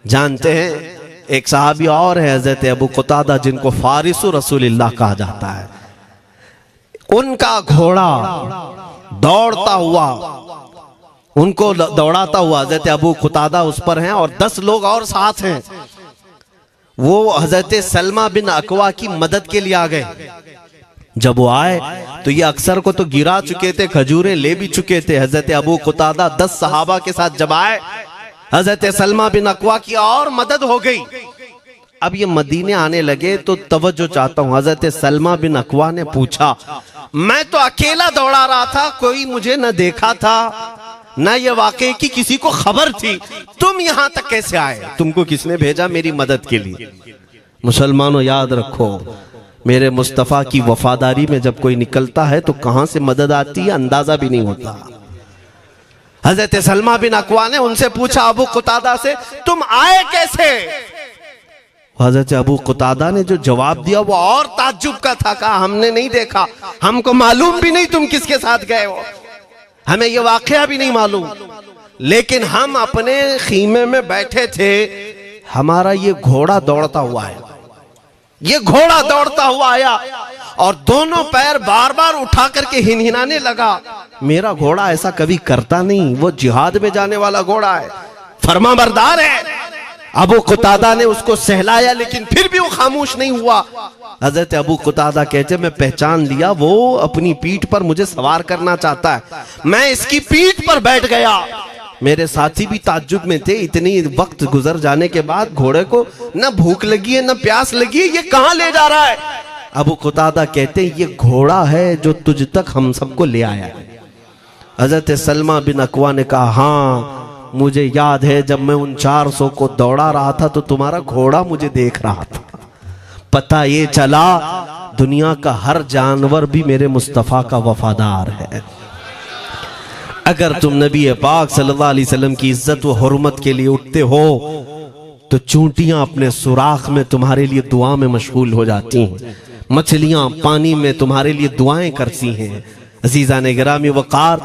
जानते हैं, एक सहाबी और है हजरत अबू कुतादा, जिनको फारिसु रसूलिल्लाह कहा जाता है। उनका घोड़ा दौड़ता हुआ उनको दौड़ाता हुआ हजरत अबू कुतादा उस पर हैं और 10 लोग और साथ हैं। वो हजरत सलमा बिन अकवा की मदद के लिए आ गए। जब वो आए तो ये अक्सर को तो गिरा चुके थे, खजूरें ले भी चुके थे। हजरत अबू कुतादा 10 सहाबा के साथ जब आए, हजरत सलमा बिन अकवा की और मदद हो गई। अब ये मदीने आने लगे तो तवज्जो चाहता हूं। हजरत सलमा बिन अकवा ने पूछा, मैं तो अकेला दौड़ा रहा था, कोई मुझे न देखा था, न ये वाकई की किसी को खबर थी, तुम यहां तक कैसे आए? तुमको किसने भेजा मेरी मदद के लिए? मुसलमानों याद रखो, मेरे मुस्तफा की वफादारी में जब कोई निकलता है तो कहां से मदद आती है अंदाजा भी नहीं होता। हजरत सलमा बिन अकवा ने उनसे पूछा अबू कुतादा से, तुम आए कैसे? हजरत अबू कुतादा ने जो जवाब दिया वो और ताज्जुब का था। कहा, हमने नहीं देखा, हमको मालूम भी नहीं तुम किसके साथ गए हो, हमें ये वाकया भी नहीं मालूम, लेकिन हम अपने खीमे में बैठे थे, हमारा ये घोड़ा दौड़ता हुआ है, ये घोड़ा दौड़ता हुआ आया और दोनों पैर बार बार उठा करके हिनहिनाने लगा। मेरा घोड़ा ऐसा कभी करता नहीं, वो जिहाद में जाने वाला घोड़ा है, फरमाबरदार है। अबू कुतादा ने उसको सहलाया लेकिन फिर भी वो खामोश नहीं हुआ। हजरत अबू कुतादा कहते, मैं पहचान लिया, वो अपनी पीठ पर मुझे सवार करना चाहता है। मैं इसकी पीठ पर बैठ गया। मेरे साथी भी ताज्जुब में थे, इतनी वक्त गुजर जाने के बाद घोड़े को न भूख लगी है न प्यास लगी है, ये कहां ले जा रहा है? अबू कुतादा कहते, ये घोड़ा है जो तुझ तक हम सबको ले आया है। हजरत सलमा बिन अकवा ने कहा, हाँ मुझे याद है, जब मैं उन 400 को दौड़ा रहा था तो तुम्हारा घोड़ा मुझे देख रहा था। पता ये चला दुनिया का हर जानवर भी मेरे मुस्तफा का वफादार है। अगर तुम नबी पाक सल्लल्लाहु अलैहि वसल्लम की इज्जत व हुर्मत के लिए उठते हो तो चूंटियां अपने सुराख में तुम्हारे लिए दुआ में मशगूल हो जाती हैं, मछलियां पानी में तुम्हारे लिए दुआएं करती हैं। अजीजा ने गिरामी वकार,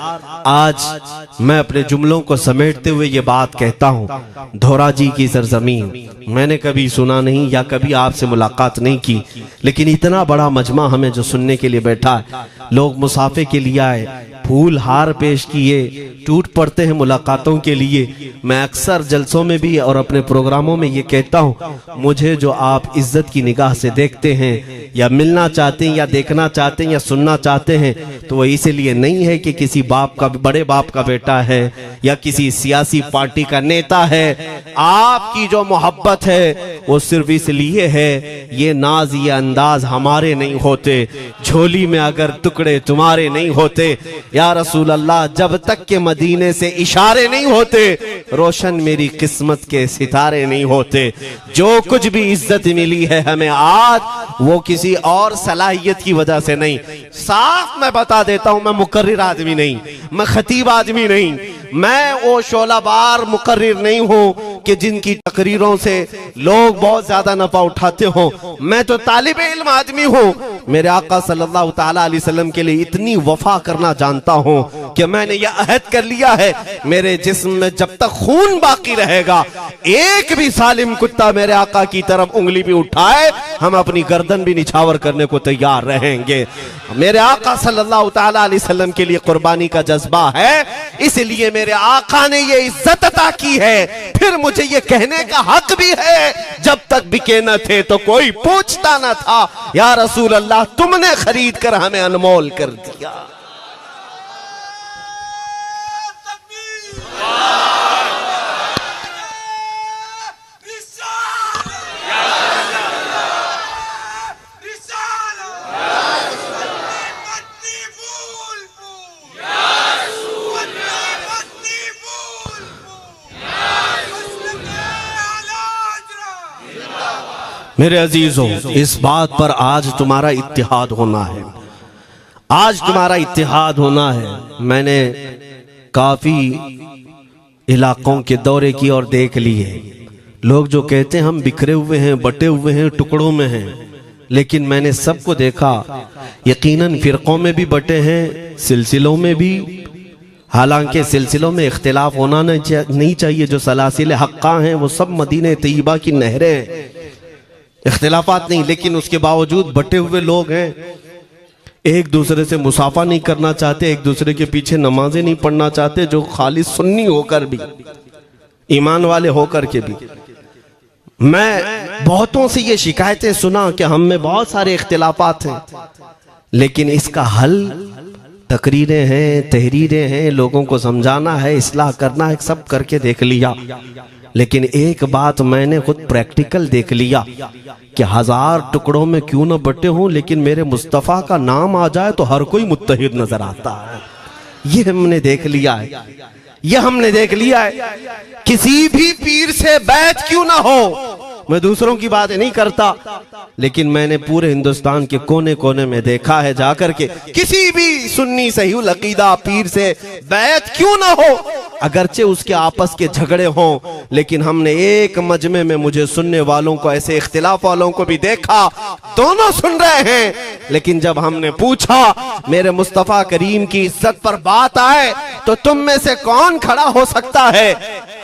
आज मैं अपने जुमलों को समेटते हुए ये बात कहता हूँ, धोराजी की सरजमीन मैंने कभी सुना नहीं या कभी आपसे मुलाकात नहीं की, लेकिन इतना बड़ा मजमा हमें जो सुनने के लिए बैठा है, लोग मुसाफे के लिए आए, फूल हार पेश किए, टूट पड़ते हैं मुलाकातों के लिए। मैं अक्सर जलसों में भी और अपने प्रोग्रामों में ये कहता हूँ, मुझे जो आप इज्जत की निगाह से देखते हैं या मिलना चाहते हैं या देखना चाहते हैं या सुनना चाहते हैं, तो वो इसलिए नहीं है कि किसी बाप का, बड़े बाप का बेटा है या किसी सियासी पार्टी का नेता है। आपकी जो मोहब्बत है वो सिर्फ इसलिए है, ये नाज ये अंदाज हमारे नहीं होते, झोली में अगर टुकड़े तुम्हारे नहीं होते या रसूल अल्लाह, जब तक के मदीने से इशारे नहीं होते रोशन मेरी किस्मत के सितारे नहीं होते। जो कुछ भी इज्जत मिली है हमें आज, वो किसी और सलाहियत की वजह से नहीं। साफ मैं बता देता हूं, मैं मुकर्रिर आदमी नहीं, मैं खतीब आदमी नहीं, मैं वो शोलाबार मुकर्रिर नहीं हूं कि जिनकी तकरीरों से लोग बहुत ज्यादा नफा उठाते हो। मैं तो तालिबे इल्म आदमी हूं। मेरे आका सल्लल्लाहु ताला अलैहि वसल्लम के लिए इतनी वफा करना जानता हूं कि मैंने यह अहद कर लिया है, मेरे जिस्म में जब तक खून बाकी रहेगा, एक भी सालिम कुत्ता मेरे आका की तरफ उंगली भी उठाए, हम अपनी गर्दन भी निछावर करने को तैयार रहेंगे। मेरे आका सल्लल्लाहु ताला अलैहि वसल्लम के लिए कुर्बानी का जज्बा है, इसलिए मेरे आका ने ये इज्जत अता की है। फिर मुझे ये कहने का हक भी है, जब तक बिके न थे तो कोई पूछता न था, या रसूल अल्लाह तुमने खरीद कर हमें अनमोल कर दिया। मेरे अजीजों, इस बात पर आज तुम्हारा इत्तिहाद होना है, आज तुम्हारा इत्तिहाद होना है। मैंने काफी इलाकों के दौरे की और देख लिए, लोग जो कहते हैं हम बिखरे हुए हैं, बटे हुए हैं, टुकड़ों में हैं, लेकिन मैंने सबको देखा, यकीनन फिरकों में भी बटे हैं, सिलसिलों में भी। हालांकि सिलसिलों में इख्तिलाफ होना नहीं चाहिए, जो सलासिल हक्का हैं वो सब मदीने तैयबा की नहरें हैं, इख्तिलाफात नहीं, लेकिन उसके बावजूद बटे हुए लोग हैं। एक दूसरे से मुसाफा नहीं करना चाहते, एक दूसरे के पीछे नमाजें नहीं पढ़ना चाहते, जो खाली सुन्नी होकर भी, ईमान वाले होकर के भी। मैं बहुतों से ये शिकायतें सुना कि हम में बहुत सारे इख्तिलाफात हैं, लेकिन इसका हल तकरीरें हैं, तहरीरें हैं, लोगों को समझाना है, इस्लाह करना है, सब करके देख लिया। लेकिन एक बात मैंने खुद प्रैक्टिकल देख लिया कि 1000 टुकड़ों में क्यों ना बटे हों, लेकिन मेरे मुस्तफ़ा का नाम आ जाए तो हर कोई मुत्तहिद नजर आता है। ये हमने देख लिया है, ये हमने देख लिया है। किसी भी पीर से बैत क्यों ना हो, मैं दूसरों की बात नहीं करता, लेकिन मैंने पूरे हिंदुस्तान के कोने कोने में देखा है जाकर के, किसी भी सुन्नी सहीहुल अकीदा पीर से बैत क्यों ना हो, अगरचे उसके आपस के झगड़े हों, लेकिन हमने एक मजमे में मुझे सुनने वालों को, ऐसे इख्तिलाफ वालों को भी देखा, दोनों सुन रहे हैं, लेकिन जब हमने पूछा मेरे मुस्तफ़ा करीम की इज्जत पर बात आए तो तुम में से कौन खड़ा हो सकता है,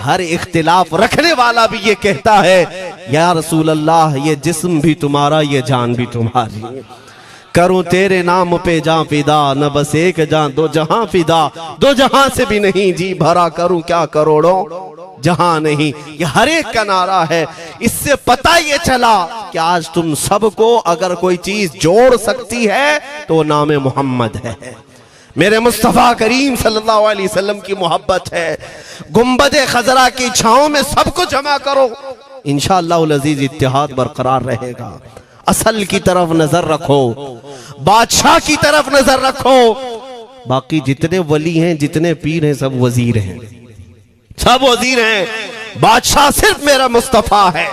हर इख्तिलाफ रखने वाला भी ये कहता है या रसूल अल्लाह, ये जिस्म भी तुम्हारा, ये जान भी तुम्हारी, करूं तेरे नाम पे जां फिदा, न बस एक जां दो जहां फिदा, दो जहां से भी नहीं जी भरा, करूं क्या करोड़ों जहां नहीं। ये हर एक का नारा है। इससे पता ये चला कि आज तुम सबको अगर कोई चीज जोड़ सकती है तो नाम मोहम्मद है, मेरे मुस्तफ़ा करीम सल्लल्लाहु अलैहि वसल्लम की मोहब्बत है। गुंबदे खजरा की छांव में सबको जमा करो, इंशाअल्लाह अज़ीज इत्तिहाद बरकरार रहेगा। असल की तरफ नजर रखो, बादशाह की तरफ नजर रखो। बाकी जितने वली हैं, जितने पीर हैं, सब वजीर हैं, सब वजीर हैं। बादशाह सिर्फ मेरा मुस्तफ़ा है।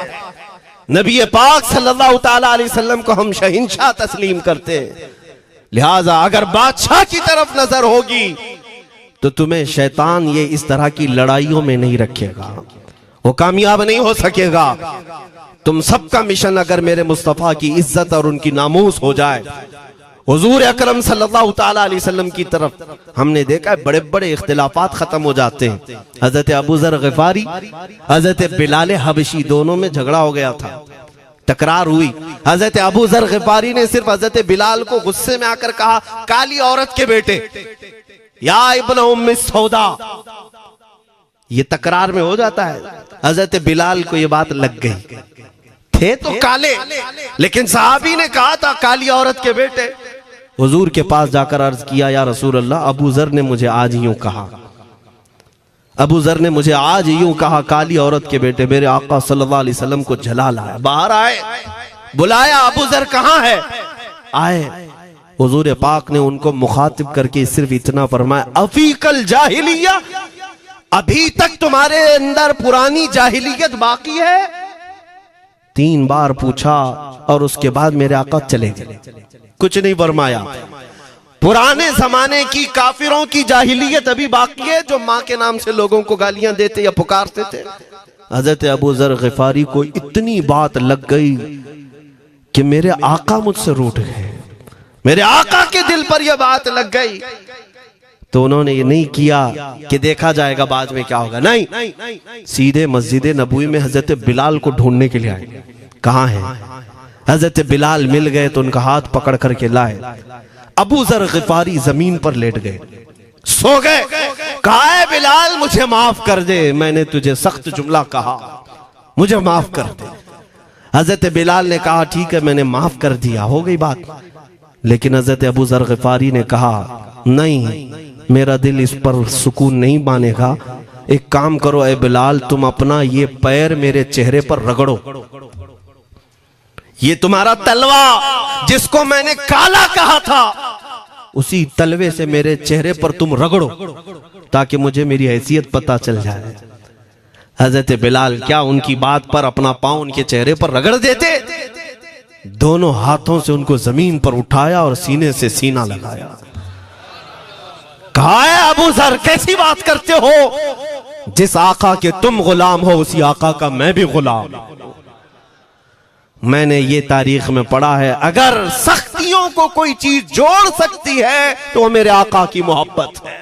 नबी पाक सल्लल्लाहु ताला अलैहि वसल्लम को हम शहंशाह तस्लीम करते हैं। लिहाजा अगर बादशाह की तरफ नजर होगी तो तुम्हें शैतान ये इस तरह की लड़ाइयों में नहीं रखेगा, वो कामयाब नहीं हो सकेगा। तुम सबका मिशन अगर मेरे मुस्तफ़ा की इज्जत और उनकी नामूस हो जाए, हुजूर अकरम सल्लल्लाहु ताला अलैहि वसल्लम की तरफ हमने देखा है बड़े बड़े इख्तिलाफात खत्म हो जाते हैं। हजरत अबू ज़र ग़िफ़ारी, हजरत बिलाल हबशी, दोनों में झगड़ा हो गया था, तकरार हुई। हजरत अबू ज़र ग़िफ़ारी ने सिर्फ हजरत बिलाल को गुस्से में आकर कहा, काली औरत के बेटे, या इब्न उम्मी सौदा। ये तकरार में हो जाता है। हजरत बिलाल को ये बात लग गई, थे तो काले, लेकिन सहाबी ने कहा था काली औरत के बेटे। हुजूर के पास जाकर अर्ज किया, या रसूल अल्लाह, अबू ज़र ने मुझे आज यूं कहा, अबू ज़र ने मुझे आज यूं कहा, काली औरत के बेटे। मेरे आका सल्लल्लाहु अलैहि वसल्लम को जला लाया, बाहर आए, बुलाया, अबू ज़र कहाँ है? आए। हुजूर पाक ने उनको मुखातिब करके सिर्फ इतना फरमाया, अफीकल जाहिलिया, अभी तक तुम्हारे अंदर पुरानी जाहिलियत बाकी है? 3 बार पूछा और उसके बाद मेरे आका चले गए, कुछ नहीं फरमाया। पुराने जमाने की काफिरों की जाहिलियत अभी बाकी है, जो माँ के नाम से लोगों को गालियां देते या पुकारते थे। हजरत अबू ज़र ग़िफ़ारी को इतनी बात लग गई कि मेरे आका मुझसे रूठ गए, मेरे आका के दिल पर यह बात लग गई। तो उन्होंने ये नहीं किया कि देखा जाएगा बाद में क्या होगा, नहीं, सीधे मस्जिद नबवी में हजरत बिलाल को ढूंढने के लिए आए। कहाँ है? हजरत बिलाल मिल गए तो उनका हाथ पकड़ करके लाए। अबू ज़र ग़िफ़ारी जमीन पर लेट गए, सो गए। कहा है बिलाल, मुझे माफ कर दे, मैंने तुझे सख्त जुमला कहा, मुझे माफ कर दे। हजरत बिलाल ने कहा, ठीक है, मैंने माफ कर दिया, हो गई बात। लेकिन हजरत अबू ज़र ग़िफ़ारी ने कहा, नहीं, मेरा दिल इस पर सुकून नहीं मानेगा। एक काम करो ए बिलाल, तुम अपना ये पैर मेरे चेहरे पर रगड़ो, ये तुम्हारा तलवा जिसको मैंने काला कहा था, उसी तलवे से मेरे चेहरे पर तुम रगड़ो, ताकि मुझे मेरी हैसियत पता चल जाए। हजरत बिलाल क्या उनकी बात पर अपना पांव उनके चेहरे पर रगड़ देते? दोनों हाथों से उनको जमीन पर उठाया और सीने से सीना लगाया। कहा है अबू ज़र, कैसी बात करते हो? जिस आका के तुम गुलाम हो, उसी आका का मैं भी गुलाम। मैंने ये तारीख में पढ़ा है, अगर सख्तियों को कोई चीज जोड़ सकती है तो वो मेरे आका की मोहब्बत है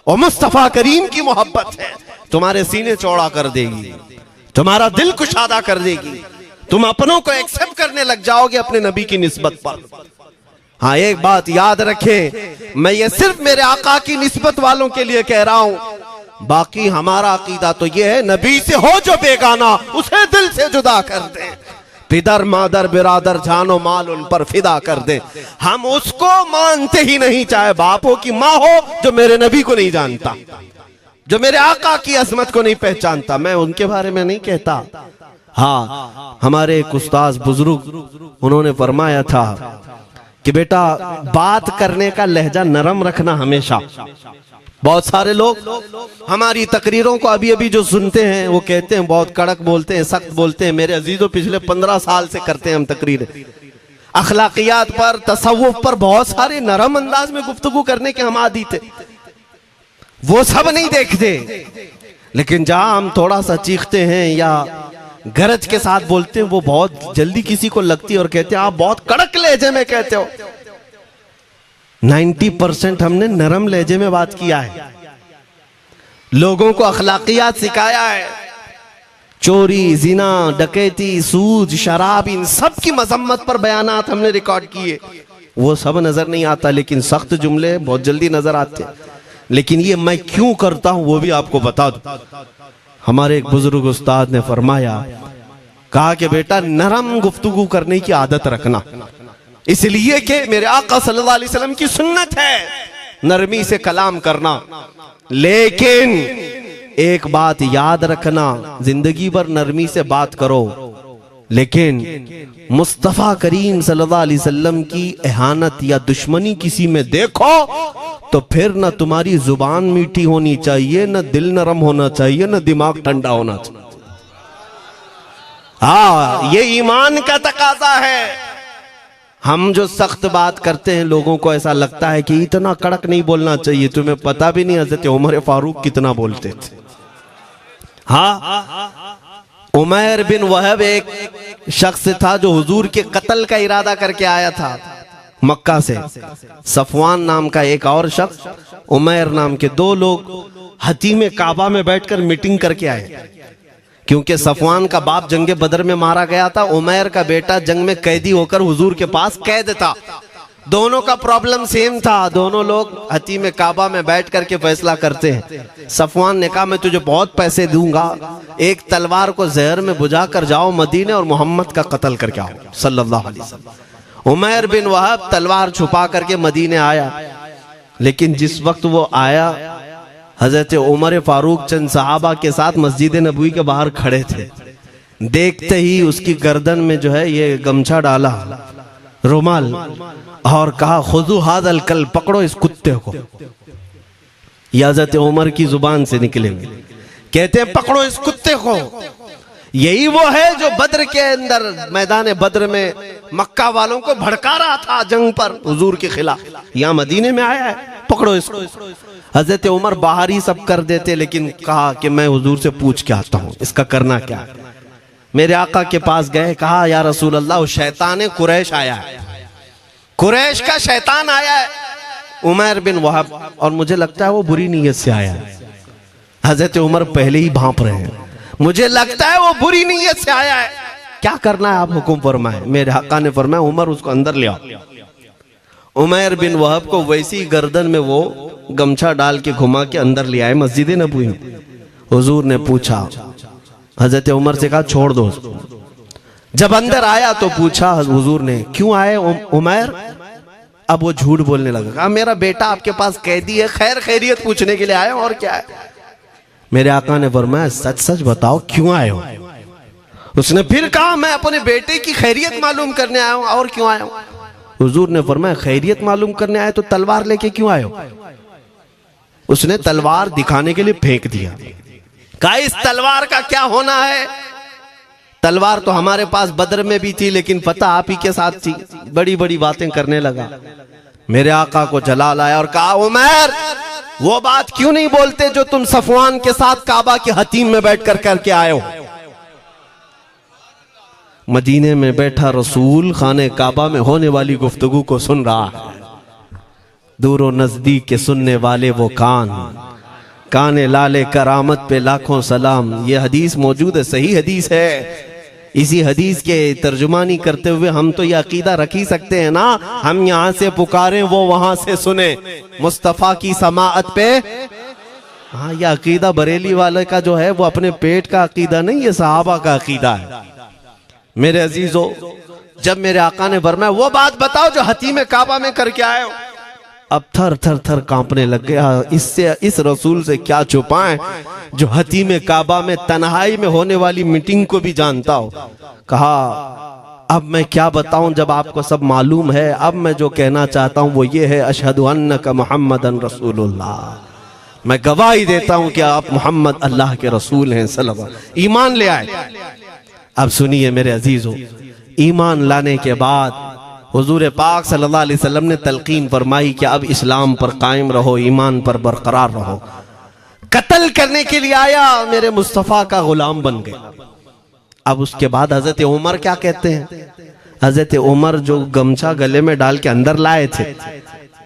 और मुस्तफा करीम की मोहब्बत है। तुम्हारे सीने चौड़ा कर देगी, तुम्हारा दिल कुशादा कर देगी, तुम अपनों को एक्सेप्ट करने लग जाओगे अपने नबी की निस्बत पर। हाँ, एक बात याद रखें, मैं ये सिर्फ मेरे आका की निस्बत वालों के लिए कह रहा हूं। बाकी हमारा अकीदा तो ये है, नबी से हो जो बेगाना उसे दिल से जुदा कर दे, पिदर मादर बिरादर जानो माल उन पर फिदा कर दे। हम उसको मानते ही नहीं, चाहे बाप हो कि माँ हो, जो मेरे नबी को नहीं जानता, जो मेरे आका की अजमत को नहीं पहचानता। मैं उनके बारे में नहीं कहता। हाँ, हमारे एक उस्ताद बुजुर्ग उन्होंने फरमाया था कि बेटा बात करने का लहजा नरम रखना हमेशा। बहुत सारे लोग हमारी तकरीरों को अभी अभी जो सुनते हैं वो कहते हैं बहुत कड़क बोलते हैं, सख्त बोलते हैं। मेरे अजीजों, पिछले 15 साल से करते हैं हम तकरीरें, अखलाकियात पर, तसव्वुफ पर बहुत सारे नरम अंदाज में गुफ्तगू करने के हम आदी थे। वो सब नहीं देखते, लेकिन जहां हम थोड़ा सा चीखते हैं या गरज के साथ बोलते हैं, वो बहुत जल्दी किसी को लगती है और कहते हैं आप बहुत कड़क लहजे में कहते हो। 90% हमने नरम लहजे में बात किया है, लोगों को अखलाकियात सिखाया है। चोरी, जिना, डकैती, सूद, शराब, इन सब की मजम्मत पर बयानात हमने रिकॉर्ड किए। वो सब नजर नहीं आता, लेकिन सख्त जुमले बहुत जल्दी नजर आते हैं। लेकिन ये मैं क्यों करता हूं वो भी आपको बता दूं। हमारे एक बुजुर्ग उस्ताद ने फरमाया, कहा कि बेटा नरम गुफ्तगू करने की आदत रखना, इसलिए कि मेरे आका सल्लल्लाहु अलैहि वसल्लम की सुन्नत है नरमी से कलाम करना। लेकिन एक बात याद रखना, जिंदगी भर नरमी से बात करो, लेकिन मुस्तफा करीम सल्लल्लाहु अलैहि वसल्लम की एहानत या दुश्मनी किसी में देखो तो फिर न तुम्हारी जुबान मीठी होनी चाहिए, न दिल नरम होना चाहिए, न दिमाग ठंडा होना चाहिए। हाँ, ये ईमान का तकाजा है। हम जो सख्त बात करते हैं, लोगों को ऐसा लगता है कि इतना कड़क नहीं बोलना चाहिए। तुम्हें पता भी नहीं हजरत उमर फारूक कितना बोलते थे। हाँ, उमैर बिन वहब एक शख्स था जो हुजूर के कत्ल का इरादा करके आया था मक्का से। सफवान नाम का एक और शख्स, उमैर नाम के 2 लोग हतीम काबा में बैठकर मीटिंग करके आए, क्योंकि सफवान का बाप जंगे बदर में मारा गया था, उमैर का बेटा जंग में कैदी होकर हुजूर के पास कैद था। दोनों का प्रॉब्लम सेम था। दोनों लोग हतीम काबा में बैठ करके फैसला करते हैं। सफवान ने कहा मैं तुझे बहुत पैसे दूंगा, एक तलवार को जहर में बुझा कर जाओ मदीने और मोहम्मद का कत्ल करके आओ सल्लल्लाहु अलैहि वसल्लम। उमैर बिन वहब तलवार छुपा करके मदीने आया, लेकिन जिस वक्त वो आया, हजरत उमर फारूक चंद सहाबा के साथ मस्जिद नबवी के बाहर खड़े थे। देखते ही उसकी गर्दन में जो है ये गमछा डाला, रुमाल, और कहा खुदू हादल कल, पकड़ो इस कुत्ते को। ये हजरत उमर की जुबान से निकलेंगे, कहते हैं पकड़ो इस कुत्ते को। यही वो है जो बद्र के अंदर, मैदान बद्र में मक्का वालों को भड़का रहा था जंग पर हुजूर के खिलाफ। यहाँ मदीने में आया है, पकड़ो इसको। हजरत उमर बाहर ही सब कर देते, लेकिन कहा कि मैं हुजूर से पूछ के आता हूँ इसका करना क्या है। मेरे आका के पास गए, कहा या रसूल अल्लाह, शैतान कुरैश आया है, कुरैश का शैतान आया है उमैर बिन वहब, और मुझे लगता है वो बुरी नीयत से आया है। हजरत उमर पहले ही भांप रहे हैं, मुझे लगता है वो बुरी नीयत से आया है, क्या करना है आप हुक्म फरमाए। मेरे आका ने फरमाया उमर उसको अंदर ले आओ। उमैर बिन वहब को वैसी गर्दन में वो गमछा डाल के घुमा के अंदर ले आए मस्जिद नबवी में। हुजूर ने पूछा, हजरत उमर से कहा छोड़ दो। जब अंदर आया तो पूछा हुजूर ने क्यों आए उमैर। अब वो झूठ बोलने लगा, कहा मेरा बेटा आपके पास कैदी है, खैर खैरियत पूछने के लिए आया, और क्या है। मेरे आका ने फरमाया सच सच बताओ क्यों आए हो। उसने फिर कहा मैं अपने बेटे की खैरियत मालूम करने आया हूं, और क्यों आया हूं। हुजूर ने फरमाया खैरियत मालूम करने आए तो तलवार लेके क्यों आए हो। उसने तलवार दिखाने के लिए फेंक दिया, कहा इस तलवार का क्या होना है। तलवार तो हमारे पास बद्र में भी थी, लेकिन पता आप ही के साथ थी। बड़ी बड़ी बातें करने लगा। मेरे आका को जलाल आया और कहा उमैर वो बात क्यों नहीं बोलते जो तुम सफवान के साथ काबा के हतीम में बैठकर करके आए हो। मदीने में बैठा रसूल खाने काबा में होने वाली गुफ्तगू को सुन रहा है। दूरो नजदीक के सुनने वाले वो काने लाले करामत पे लाखों सलाम। ये हदीस मौजूद है, सही हदीस है। इसी हदीस के तर्जुमानी करते हुए हम तो ये अकीदा रख ही सकते हैं ना, हम यहाँ से पुकारें वो वहां से सुने, मुस्तफा की समाअत पे। हाँ, ये अकीदा बरेली वाले का जो है वो अपने पेट का अकीदा नहीं, ये सहाबा का अकीदा है। मेरे अजीजों, जब मेरे आका ने फरमाया वो बात बताओ जो हतीम काबा में करके आए हो, अब थर थर थर कांपने लग गया। इससे इस रसूल से क्या छुपाएं जो हतीम काबा में तन्हाई में होने वाली मीटिंग को भी जानता हो। कहा अब मैं क्या बताऊं जब आपको सब मालूम है। अब मैं जो कहना चाहता हूं वो ये है, अशहदु अन्नका मुहम्मदन रसूलुल्लाह, मैं गवाही देता हूं कि आप मोहम्मद अल्लाह के रसूल हैं सल्लल्लाहु अलैहि वसल्लम। ईमान ले आए। अब सुनिए मेरे अजीजों, ईमान लाने के बाद हुजूर पाक सल्लल्लाहु अलैहि वसल्लम ने तलकीन फरमाई कि अब इस्लाम पर कायम रहो, ईमान पर बरकरार रहो। कत्ल करने के लिए आया, मेरे मुस्तफ़ा का गुलाम बन गए। अब उसके बाद हजरत उमर क्या कहते हैं, हजरत उमर जो गमछा गले में डाल के अंदर लाए थे,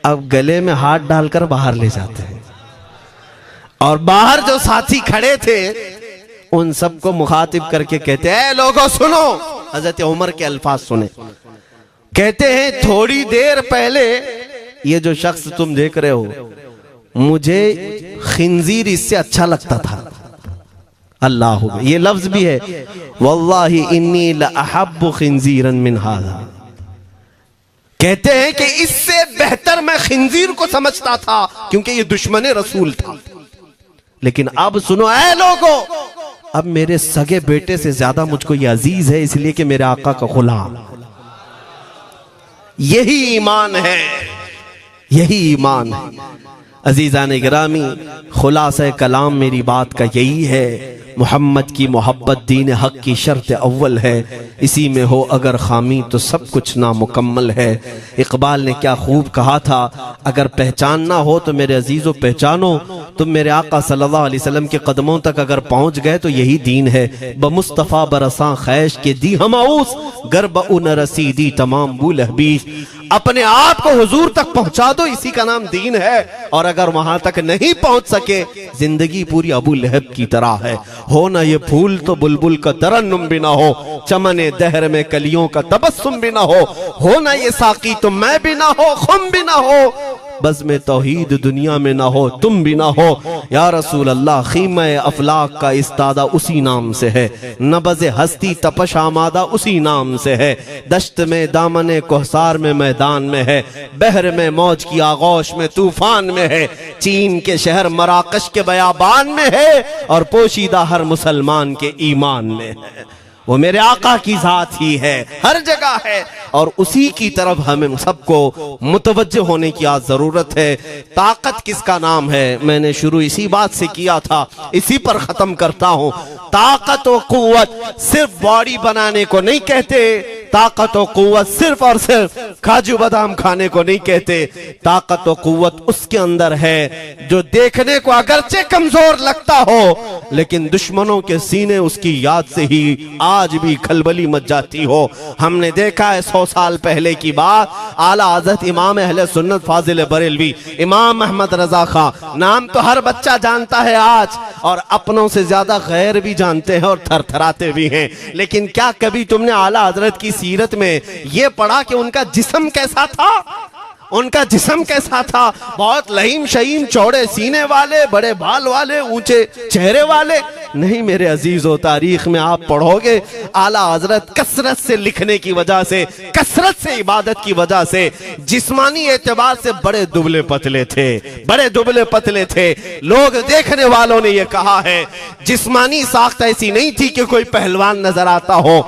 अब गले में हाथ डालकर बाहर ले जाते हैं। और बाहर जो साथी खड़े थे उन सबको मुखातिब करके कहते हैं, लोगों सुनो। हजरत उमर के अल्फाज सुने, कहते हैं थोड़ी देर पहले ये जो शख्स तुम देख रहे हो, मुझे खिंजीर इससे अच्छा लगता था। अल्लाह, ये लफ्ज भी है, वल्लाही इन्नी लअहब्बु खिंजीरन मिन हाज़ा। कहते हैं कि इससे बेहतर मैं खिंजीर को समझता था क्योंकि ये दुश्मन रसूल था। लेकिन अब सुनो ऐ लोगों, अब मेरे सगे बेटे से ज्यादा मुझको ये अजीज है, इसलिए कि मेरे आका का गुलाम। यही ईमान है, यही ईमान है। अजीज़ान गिरामी, खुलासा कलाम मेरी बात का यही है, मोहम्मद की मोहब्बत दीन हक की शर्त अव्वल है। इसी में हो अगर खामी तो सब कुछ नामुकम्मल है। इकबाल ने क्या खूब कहा था, अगर पहचानना हो तो मेरे अजीज़ों पहचानो, तुम मेरे आका सल्लल्लाहु अलैहि वसल्लम के कदमों तक अगर पहुंच गए तो यही दीन है। बमुस्तफ़ा बरसा खैश के दी हमाउस, गर्ब उन रसीदी तमाम बुल हबीस। अपने आप को हुजूर तक पहुंचा दो, इसी का नाम दीन है। और अगर वहां तक नहीं पहुंच सके, जिंदगी पूरी अबू लहब की तरह है। हो ना ये फूल तो बुलबुल का तरन्नुम भी ना हो, चमने दहर में कलियों का तबस्सुम भी ना हो ना ये साकी तो मैं भी ना हो, खुम भी ना हो, बस में तौहीद दुनिया में ना हो, तुम भी ना हो। या रसूल अल्लाह, खीमे अफलाक का इस्तादा उसी नाम से है, नबज़ हस्ती तपश आमादा उसी नाम से है। दश्त में दामने कोहसार में मैदान में है, बहर में मौज की आगोश में तूफान में है, चीन के शहर मराकश के बयाबान में है, और पोशीदा हर मुसलमान के ईमान में है। वो मेरे आका की जात ही है, हर जगह है, और उसी की तरफ हमें सबको मुतवज्जह होने की आज जरूरत है। ताकत किसका नाम है, मैंने शुरू इसी बात से किया था, इसी पर खत्म करता हूं। ताकत और कुव्वत सिर्फ बॉडी बनाने को नहीं कहते, ताकत और कुव्वत सिर्फ और सिर्फ काजू बादाम खाने को नहीं कहते। ताकत और कुव्वत उसके अंदर है जो देखने को अगरचे कमजोर लगता हो, लेकिन दुश्मनों के सीने उसकी याद से ही आज भी खलबली मच जाती हो। हमने देखा है 100 साल पहले की बात, आला हज़रत इमाम अहले सुन्नत फाजिल बरेलवी इमाम अहमद रजा खां, नाम तो हर बच्चा जानता है आज, और अपनों से ज्यादा गैर भी जानते हैं और थरथराते भी हैं। लेकिन क्या कभी तुमने आला हजरत की सीरत में यह पढ़ा कि उनका जिस्म कैसा था? उनका जिस्म कैसा था? बहुत लहीम शहीम, चौड़े सीने वाले, बड़े बाल वाले, ऊंचे चेहरे वाले? नहीं मेरे अजीजों, तारीख में आप पढ़ोगे आला हजरत कसरत से लिखने की वजह से, कसरत से इबादत की वजह से, जिस्मानी एतबार से बड़े दुबले पतले थे, बड़े दुबले पतले थे। लोग देखने वालों ने यह कहा है जिस्मानी साख्त ऐसी नहीं थी कि कोई पहलवान नजर आता हो,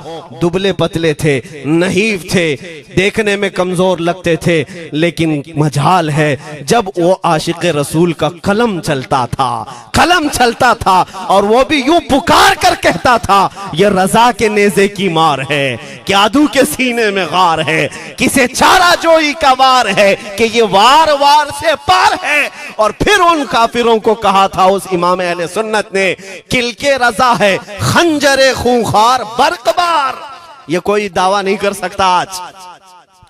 दुबले पतले थे, नहीफ थे, देखने में कमजोर लगते थे। लेकिन मजाल है जब वो आशिक रसूल का कलम चलता था, कलम चलता था, और वो भी यूं पुकार कर कहता था ये रजा के नेज़े की मार है, कि आदू के सीने में गार है, किसे चारा जोई का वार है, कि ये वार वार से पार है। और फिर उन काफिरों को कहा था उस इमाम अहले सुन्नत ने, किल के रजा है खंजरे खूंखार बरकबार। ये कोई दावा नहीं कर सकता आज।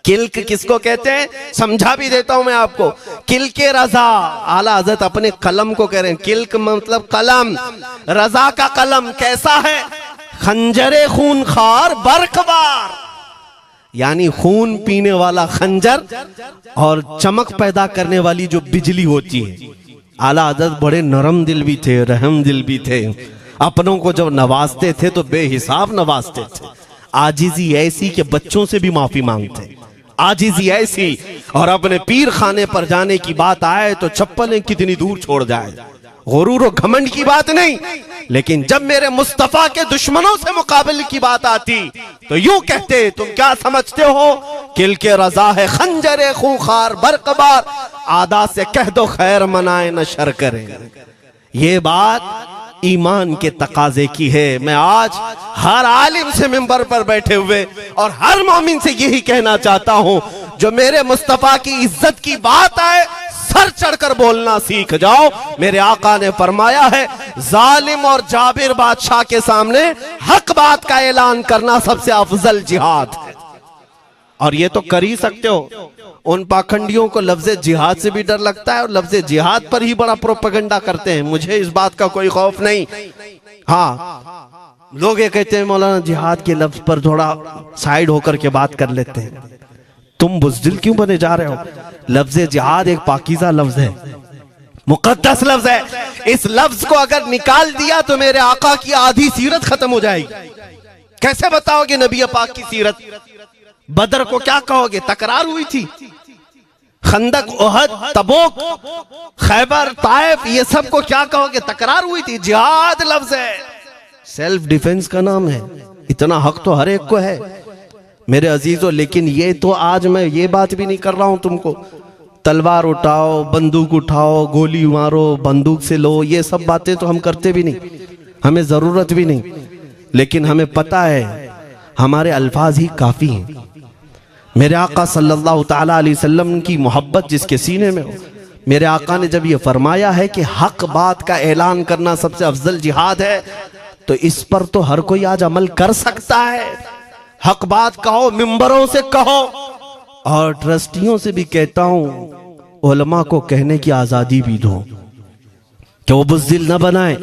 किल्क किसको कहते हैं समझा भी देता हूं मैं आपको। किल्क रजा, आला हज़रत अपने कलम को कह रहे हैं, किल्क मतलब कलम, रजा का कलम कैसा है? खंजरे खून खार बरकबार, यानी खून पीने वाला खंजर और चमक पैदा करने वाली जो बिजली होती है। आला हज़रत बड़े नरम दिल भी थे, रहम दिल भी थे। अपनों को जब नवाजते थे तो बेहिसाब नवाजते थे। आजिजी ऐसी कि बच्चों से भी माफी मांगते, आजिजी ऐसी, और अपने पीर खाने पर जाने की बात आए तो चप्पलें कितनी दूर छोड़ जाए। गुरूर और घमंड की बात नहीं, लेकिन जब मेरे मुस्तफा के दुश्मनों से मुकाबले की बात आती तो यूं कहते, तुम क्या समझते हो किल के रजा है खंजरे खूंखार बरकबार, आदा से कह दो खैर मनाए न शर करे। ये बात ईमान के तकाजे की है। मैं आज हर आलिम से मिंबर पर बैठे हुए और हर मोमिन से यही कहना चाहता हूं, जो मेरे मुस्तफा की इज्जत की बात आए सर चढ़कर बोलना सीख जाओ। मेरे आका ने फरमाया है, जालिम और जाबिर बादशाह के सामने हक बात का ऐलान करना सबसे अफजल जिहाद है। और ये तो कर ही सकते हो। उन पाखंडियों को लफ्ज़ जिहाद से भी डर लगता है और लफ्ज़ जिहाद पर ही बड़ा प्रोपेगेंडा करते हैं। मुझे इस बात का कोई खौफ नहीं। हाँ, लोग ये कहते हैं मौलाना जिहाद के लफ्ज पर थोड़ा साइड होकर के बात कर लेते हैं। तुम बुज़दिल क्यों बने जा रहे हो? लफ्ज़ जिहाद एक पाकीज़ा लफ्ज है, मुकद्दस लफ्ज है। इस लफ्ज को अगर निकाल दिया तो मेरे आका की आधी सीरत खत्म हो जाएगी। कैसे बताओगे नबी पाक की सीरत? बदर को क्या कहोगे? तकरार हुई थी। खंदक, उहद, तबूक, खैबर, ताइफ, ये सब को क्या कहोगे? तकरार हुई थी। जिहाद लफ्ज है, सेल्फ डिफेंस का नाम है। इतना हक तो हर एक को है मेरे अजीजों। लेकिन ये तो आज मैं ये बात भी नहीं कर रहा हूं तुमको तलवार उठाओ, बंदूक उठाओ, गोली मारो, बंदूक से लो, ये सब बातें तो हम करते भी नहीं, हमें जरूरत भी नहीं। लेकिन हमें पता है हमारे अल्फाज ही काफी हैं। मेरे आका सल्लल्लाहु ताला अलैहि वसल्लम की मोहब्बत जिसके सीने में हो, मेरे आका ने जब ये फरमाया है कि हक बात का ऐलान करना सबसे अफजल जिहाद है, तो इस पर तो हर कोई आज अमल कर सकता है। हक बात कहो, मिंबरों से कहो, और ट्रस्टियों से भी कहता हूं उलमा को कहने की आजादी भी दो कि वो बुज़दिल न बनाए।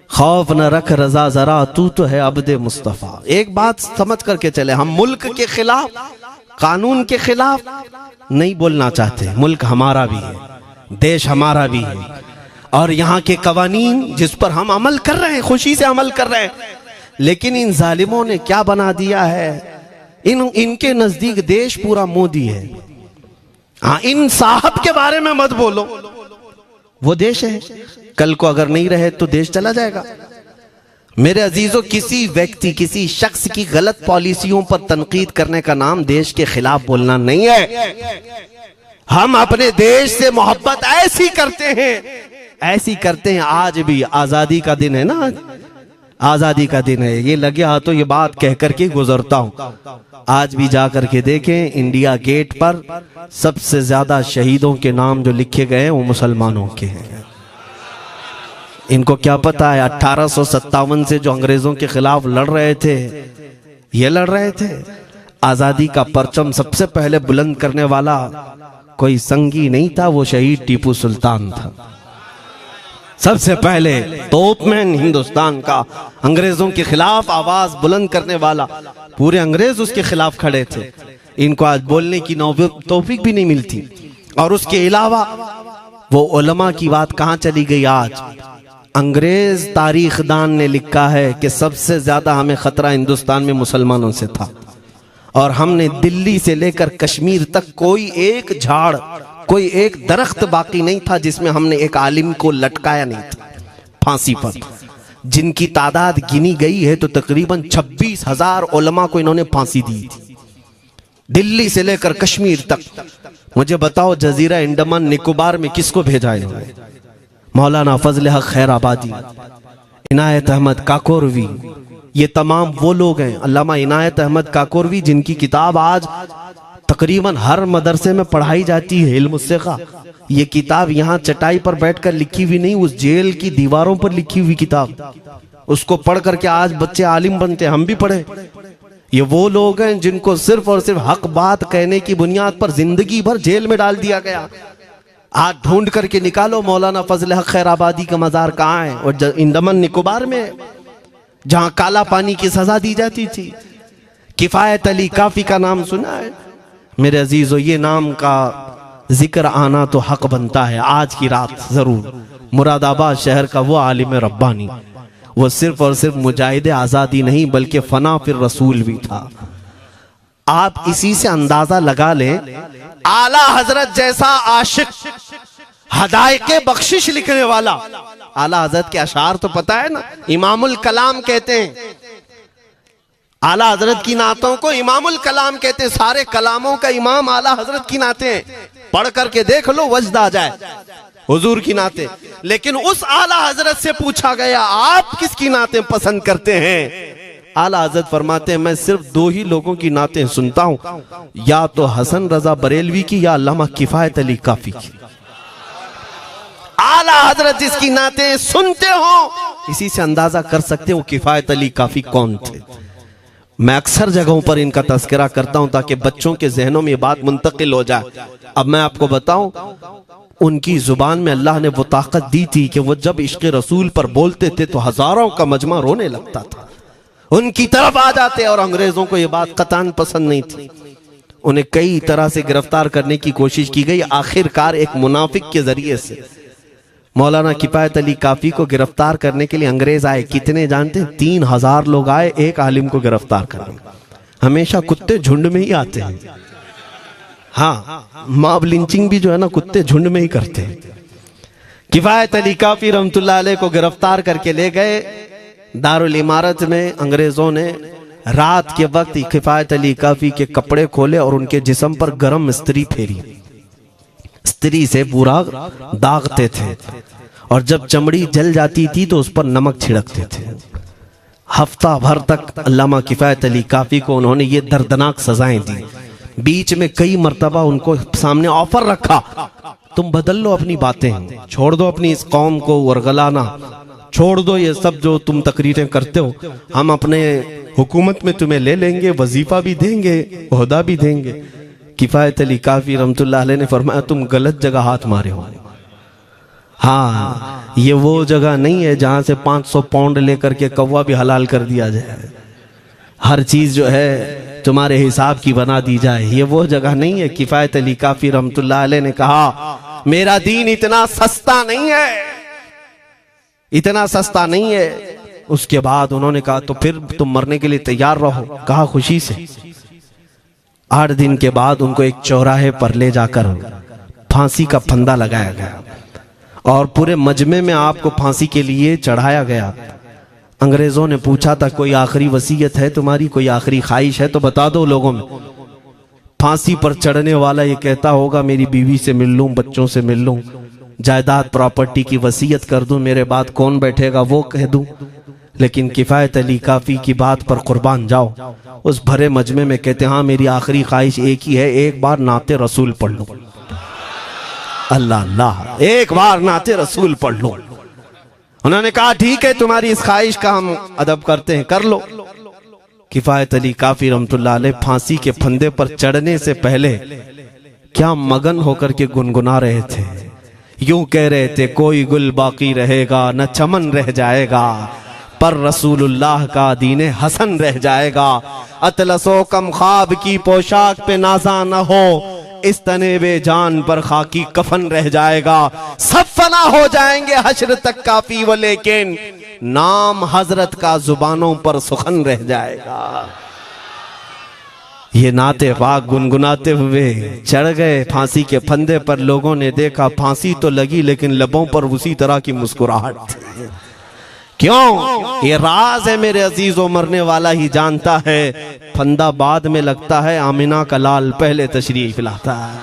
खौफ न रख रजा जरा, तू तो है अब्दे मुस्तफा। एक बात समझ करके चले, हम मुल्क के खिलाफ, कानून के खिलाफ नहीं बोलना चाहते। मुल्क हमारा भी है, देश हमारा भी है, और यहाँ के कवानीन जिस पर हम अमल कर रहे हैं, खुशी से अमल कर रहे हैं। लेकिन इन जालिमों ने क्या बना दिया है, इनके नजदीक देश पूरा मोदी है। हाँ, इन साहब के बारे में मत बोलो, वो देश है, कल को अगर नहीं रहे तो देश चला जाएगा। मेरे अजीजों, किसी व्यक्ति, किसी शख्स की गलत पॉलिसियों पर तनकीद करने का नाम देश के खिलाफ बोलना नहीं है। हम अपने देश से मोहब्बत ऐसी करते हैं, ऐसी करते हैं। आज भी आजादी का दिन है ना, आजादी का दिन है। ये लगे हाथों ये बात कह करके गुजरता हूं। आज भी जा करके देखें, इंडिया गेट पर सबसे ज्यादा शहीदों के नाम जो लिखे गए हैं वो मुसलमानों के हैं। इनको क्या पता है 1857 से जो अंग्रेजों के खिलाफ लड़ रहे थे, ये लड़ रहे थे। आजादी का परचम सबसे पहले बुलंद करने वाला कोई संगी नहीं था, वो शहीद टीपू सुल्तान था। सबसे पहले तोपमैन हिंदुस्तान का, अंग्रेजों के खिलाफ आवाज बुलंद करने वाला। पूरे अंग्रेज उसके खिलाफ खड़े थे। इनको आज बोलने की तौफीक भी नहीं मिलती। और उसके अलावा वो उलमा की बात कहां चली गई आज? अंग्रेज तारीखदान ने लिखा है कि सबसे ज्यादा हमें खतरा हिंदुस्तान में मुसलमानों से था, और हमने दिल्ली से लेकर कश्मीर तक कोई एक झाड़, कोई एक दरख्त बाकी नहीं था जिसमें हमने एक आलिम को लटकाया नहीं था फांसी पर। जिनकी तादाद गिनी गई है तो तकरीबन 26,000 उलमा को इन्होंने फांसी दी थी, दिल्ली से लेकर कश्मीर तक। मुझे बताओ, जजीरा अंडमान निकोबार में किसको भेजा इन्होंने? मौलाना फजल हक खैराबादी, इनायत अहमद काकोरवी, ये तमाम वो लोग हैं। अल्लामा इनायत अहमद काकोरवी, जिनकी किताब आज तकरीबन हर मदरसे में पढ़ाई जाती है, इल्म सिखा। ये किताब यहाँ चटाई पर बैठकर लिखी हुई नहीं, उस जेल की दीवारों पर लिखी हुई किताब। उसको पढ़ करके आज बच्चे आलिम बनते, हम भी पढ़े। ये वो लोग हैं जिनको सिर्फ और सिर्फ हक बात कहने की बुनियाद पर जिंदगी भर जेल में डाल दिया गया। आज ढूंढ करके निकालो मौलाना फजल हक खैराबादी का मजार कहाँ है, और अंडमान निकोबार में। जहां काला पानी की सजा दी जाती थी। किफायत अली काफी का नाम सुना है मेरे अजीजों? ये नाम का जिक्र आना तो हक बनता है आज की रात जरूर। मुरादाबाद शहर का वो आलिम रब्बानी, वो सिर्फ और सिर्फ मुजाहिद आजादी नहीं बल्कि फना फिर रसूल भी था। आप इसी से अंदाजा लगा लें, आला हजरत जैसा आशिक, हदायके बख्शिश लिखने वाला। आला हजरत के अशार तो पता है ना, इमामुल कलाम कहते हैं। आला हजरत की नातों को इमामुल कलाम कहते हैं। सारे कलामों का इमाम आला हजरत की नाते हैं। पढ़ करके देख लो, वजद आ जाए हुजूर की नाते। लेकिन उस आला हजरत से पूछा गया, आप किसकी नाते पसंद करते हैं? आला हजरत फरमाते हैं, मैं सिर्फ दो ही लोगों की नाते सुनता हूं, या तो हसन रजा बरेलवी की या अल्लामा किफायत अली काफी की। आला हजरत जिसकी नाते सुनते हो, इसी से अंदाजा कर सकते हो किफायत अली काफी कौन थे। मैं अक्सर जगहों पर इनका तस्करा करता हूं ताकि बच्चों के जहनों में ये बात मुंतकिल हो जाए। अब मैं आपको बताऊं, उनकी जुबान में अल्लाह ने वो ताकत दी थी कि वो जब इश्क़ रसूल पर बोलते थे तो हजारों का मजमा रोने लगता था, उनकी तरफ आ जाते। और अंग्रेजों को ये बात कतान पसंद नहीं थी। उन्हें कई तरह से गिरफ्तार करने की कोशिश की गई। आखिरकार एक मुनाफिक के जरिए से मौलाना किफायत अली काफी को गिरफ्तार करने के लिए अंग्रेज आए। कितने जानते हैं? 3000 लोग आए एक आलिम को गिरफ्तार करने। हमेशा कुत्ते झुंड में ही आते हैं। हाँ, मॉब लिंचिंग भी जो है ना, कुत्ते झुंड में ही करते हैं। किफायत अली काफी रहमतुल्लाह अलैह को गिरफ्तार करके ले गए दारुल इमारत में। अंग्रेजों ने रात के वक्त किफायत अली काफी के कपड़े खोले और उनके जिस्म पर गर्म इस्त्री फेरी। इस्त्री से पूरा दागते थे और जब चमड़ी जल जाती थी तो उस पर नमक छिड़कते थे। हफ्ता भर तक अल्लामा किफायत अली काफी को उन्होंने ये दर्दनाक सजाएं दी। बीच में कई मर्तबा उनको सामने ऑफर रखा, तुम बदल लो अपनी बातें, छोड़ दो अपनी इस कौम को वरगलाना, छोड़ दो ये सब जो तुम तकरीरें करते हो, हम अपने हुकूमत में तुम्हें ले लेंगे, वजीफा भी देंगे, ओहदा भी देंगे। किफायत अली काफी रहमतुल्लाह अलैह ने फरमाया, तुम गलत जगह हाथ मारे हो। हाँ, ये वो जगह नहीं है जहां से 500 पाउंड लेकर के कौवा भी हलाल कर दिया जाए, हर चीज जो है तुम्हारे हिसाब की बना दी जाए। ये वो जगह नहीं है। किफायत अली काफी रहमतुल्लाह अलैह ने कहा, मेरा दीन इतना सस्ता नहीं है, इतना सस्ता नहीं है। उसके बाद उन्होंने कहा, तो फिर तुम मरने के लिए तैयार रहो। कहा, खुशी से। 8 दिन के बाद उनको एक चौराहे पर ले जाकर फांसी का फंदा लगाया गया और पूरे मजमे में आपको फांसी के लिए चढ़ाया गया। अंग्रेजों ने पूछा था, कोई आखिरी वसीयत है तुम्हारी, कोई आखिरी ख्वाहिश है तो बता दो लोगों में। फांसी पर चढ़ने वाला ये कहता होगा, मेरी बीवी से मिल लूं, बच्चों से मिल लूं, जायदाद प्रॉपर्टी की वसीयत कर दूं, मेरे बाद कौन बैठेगा वो कह दूं। लेकिन किफायत अली काफी की बात पर कुर्बान जाओ। उस भरे मजमे में कहते, हाँ मेरी आखिरी ख्वाहिश एक ही है, एक बार नाते रसूल पढ़ लो। अल्लाह अल्लाह, एक बार नाते रसूल पढ़ लो। उन्होंने कहा, ठीक है, तुम्हारी इस ख्वाहिश का हम अदब करते हैं, कर लो। किफायत अली काफी रहमतुल्लाह अलैह फांसी के फंदे पर चढ़ने से पहले क्या मगन होकर के गुनगुना रहे थे। यूं कह रहे थे, कोई गुल बाकी रहेगा न चमन रह जाएगा, पर रसूलुल्लाह का दीने हसन रह जाएगा। अतलसो कम ख्वाब की पोशाक पे नाजा न हो, इस तने बे जान पर खाकी कफन रह जाएगा। सब फना हो जाएंगे हश्र तक काफी, वो लेकिन नाम हजरत का जुबानों पर सुखन रह जाएगा। ये नाते पाक गुनगुनाते हुए चढ़ गए फांसी के फंदे पर। लोगों ने देखा फांसी तो लगी लेकिन लबों पर उसी तरह की मुस्कुराहट थी। क्यों? ये राज है मेरे अजीजों, मरने वाला ही जानता है। फंदा बाद में लगता है, आमिना का लाल पहले तशरीफ लाता है।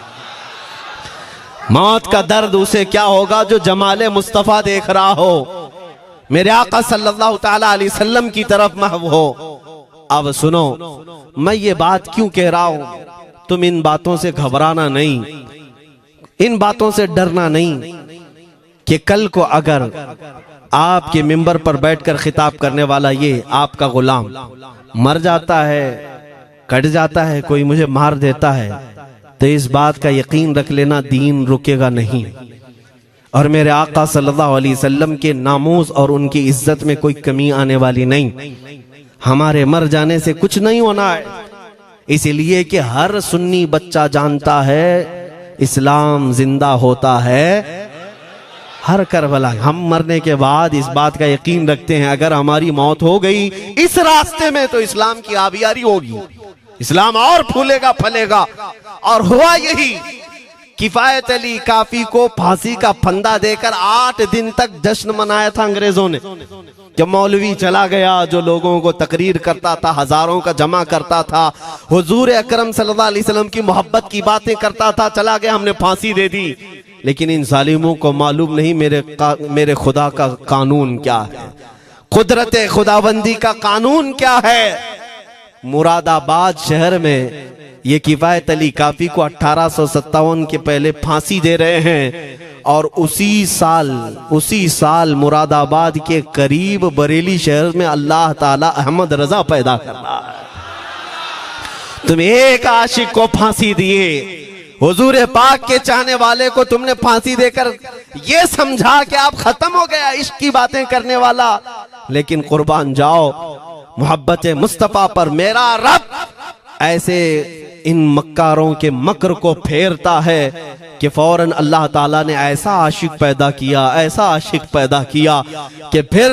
मौत का दर्द उसे क्या होगा जो जमाले मुस्तफा देख रहा हो, मेरे आका सल्लल्लाहु ताला अलैहि वसल्लम की तरफ महव हो। अब सुनो, मैं ये बात क्यों कह रहा हूं, तुम इन बातों से घबराना नहीं, इन बातों से डरना नहीं कि कल को अगर आपके मिंबर पर बैठकर खिताब करने वाला ये आपका गुलाम मर जाता है, कट जाता है, कोई मुझे मार देता है, तो इस बात का यकीन रख लेना, दीन रुकेगा नहीं। और मेरे आका सल्लल्लाहु अलैहि वसल्लम के नामूस और उनकी इज्जत में कोई कमी आने वाली नहीं। हमारे मर जाने से कुछ नहीं होना है, इसीलिए कि हर सुन्नी बच्चा जानता है इस्लाम जिंदा होता है हर करबला। हम मरने के बाद इस बात का यकीन रखते हैं, अगर हमारी मौत हो गई इस रास्ते में तो इस्लाम की आबियारी होगी, इस्लाम और फूलेगा फलेगा। और हुआ यही, किफायत अली काफी को फांसी का फंदा देकर 8 दिन तक जश्न मनाया था अंग्रेजों ने। जब मौलवी चला गया जो लोगों को तकरीर करता था, हजारों का जमा करता था, हुजूर अकरम सल्लल्लाहु अलैहि वसल्लम की मोहब्बत की बातें करता था, चला गया, हमने फांसी दे दी। लेकिन इन जालिमों को मालूम नहीं मेरे खुदा का कानून क्या है, कुदरत खुदाबंदी का कानून क्या है। मुरादाबाद शहर में ये किफायत अली काफी को 1857 के पहले फांसी दे रहे हैं, और उसी साल मुरादाबाद के करीब बरेली शहर में अल्लाह ताला अहमद रजा पैदा कर रहा है। तुम एक आशिक को फांसी दिए, हुजूर पाक के चाहने वाले को तुमने फांसी देकर ये समझा कि आप खत्म हो गया इश्क की बातें करने वाला। लेकिन कुर्बान जाओ मोहब्बत मुस्तफा पर, मेरा रब ऐसे इन मक्कारों के मकर को फेरता है कि फौरन अल्लाह ताला ने ऐसा आशिक पैदा किया कि फिर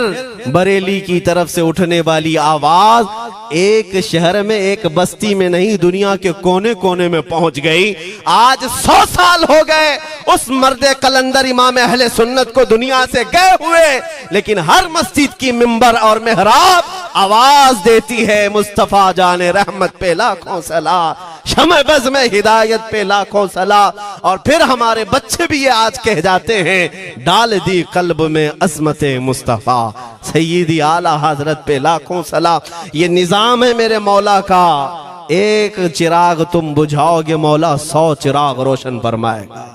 बरेली की तरफ से उठने वाली आवाज एक शहर में, एक बस्ती में नहीं, दुनिया के कोने कोने में पहुंच गई। आज 100 साल हो गए उस मर्दे कलंदर इमाम अहले सुन्नत को दुनिया से गए हुए, लेकिन हर मस्जिद की मिंबर और मेहराब आवाज देती है मुस्तफा जाने रहमत पे लाखों सला, शमे बज़ में हिदायत पे लाखों सला। और फिर हमारे बच्चे भी ये आज कह जाते हैं, डाल दी कल्ब में अज़मत मुस्तफा सय्यदी आला हजरत पे लाखों सला। ये निजाम है मेरे मौला का, एक चिराग तुम बुझाओगे मौला 100 चिराग रोशन फरमाएगा।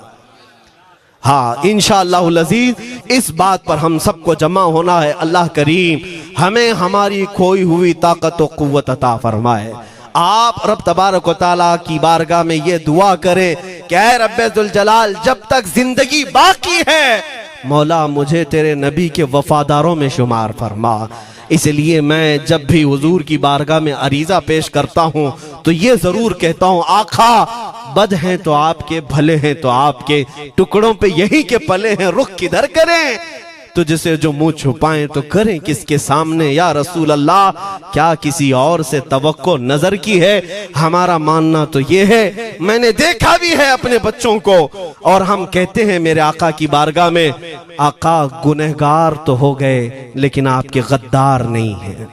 हाँ इंशाअल्लाहुल अज़ीज इस बात पर हम सबको जमा होना है। अल्लाह करीम हमें हमारी खोई हुई ताकत व कुव्वत अता फरमाए। आप रब तबारक व तआला की बारगाह में ये दुआ करें कि ऐ रब्बे जुल जलाल, जब तक जिंदगी बाकी है मौला मुझे तेरे नबी के वफादारों में शुमार फरमा। इसलिए मैं जब भी हुजूर की बारगाह में अरीजा पेश करता हूँ तो ये जरूर कहता हूँ, आखा बद हैं तो आपके, भले हैं तो आपके, टुकड़ों पे यही के पले हैं, रुख किधर करें, तुझसे जो मुंह छुपाएं तो करें किसके सामने। या रसूल अल्लाह, क्या किसी और से तवक्को नजर की है? हमारा मानना तो ये है, मैंने देखा भी है अपने बच्चों को, और हम कहते हैं मेरे आका की बारगाह में, आका गुनहगार तो हो गए लेकिन आपके गद्दार नहीं है,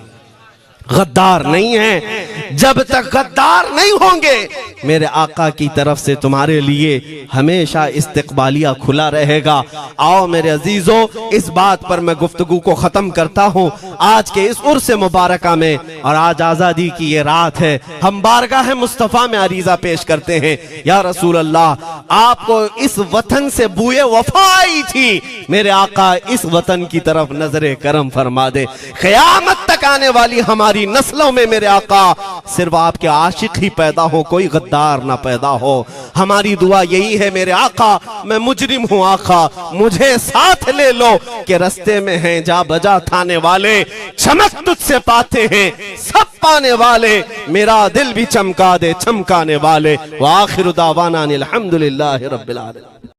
गद्दार नहीं है। जब तक गद्दार नहीं होंगे मेरे आका की तरफ से तुम्हारे लिए हमेशा इस्तकबालिया खुला रहेगा। आओ मेरे अजीजों, इस बात पर मैं गुफ्तगू को खत्म करता हूँ आज के इस उर्स मुबारका में। और आज आजादी की ये रात है, हम बारगाह मुस्तफा में अरीजा पेश करते हैं, या रसूल अल्लाह आपको इस वतन से बूए वफा आई थी, मेरे आका इस वतन की तरफ नजरे करम फरमा दे। क़यामत तक आने वाली हमारी नस्लों में मेरे आका सिर्फ आपके आशिक ही पैदा हो, कोई गद्दार ना पैदा हो। हमारी दुआ यही है मेरे आका, मैं मुजरिम हूँ आका, मुझे साथ ले लो कि रस्ते में हैं जा बजा थाने वाले, चमक तुझसे पाते हैं सब पाने वाले, मेरा दिल भी चमका दे चमकाने वाले। व आखिरु दावाना अनिल हम्दुलिल्लाहि रब्बिल आलमीन।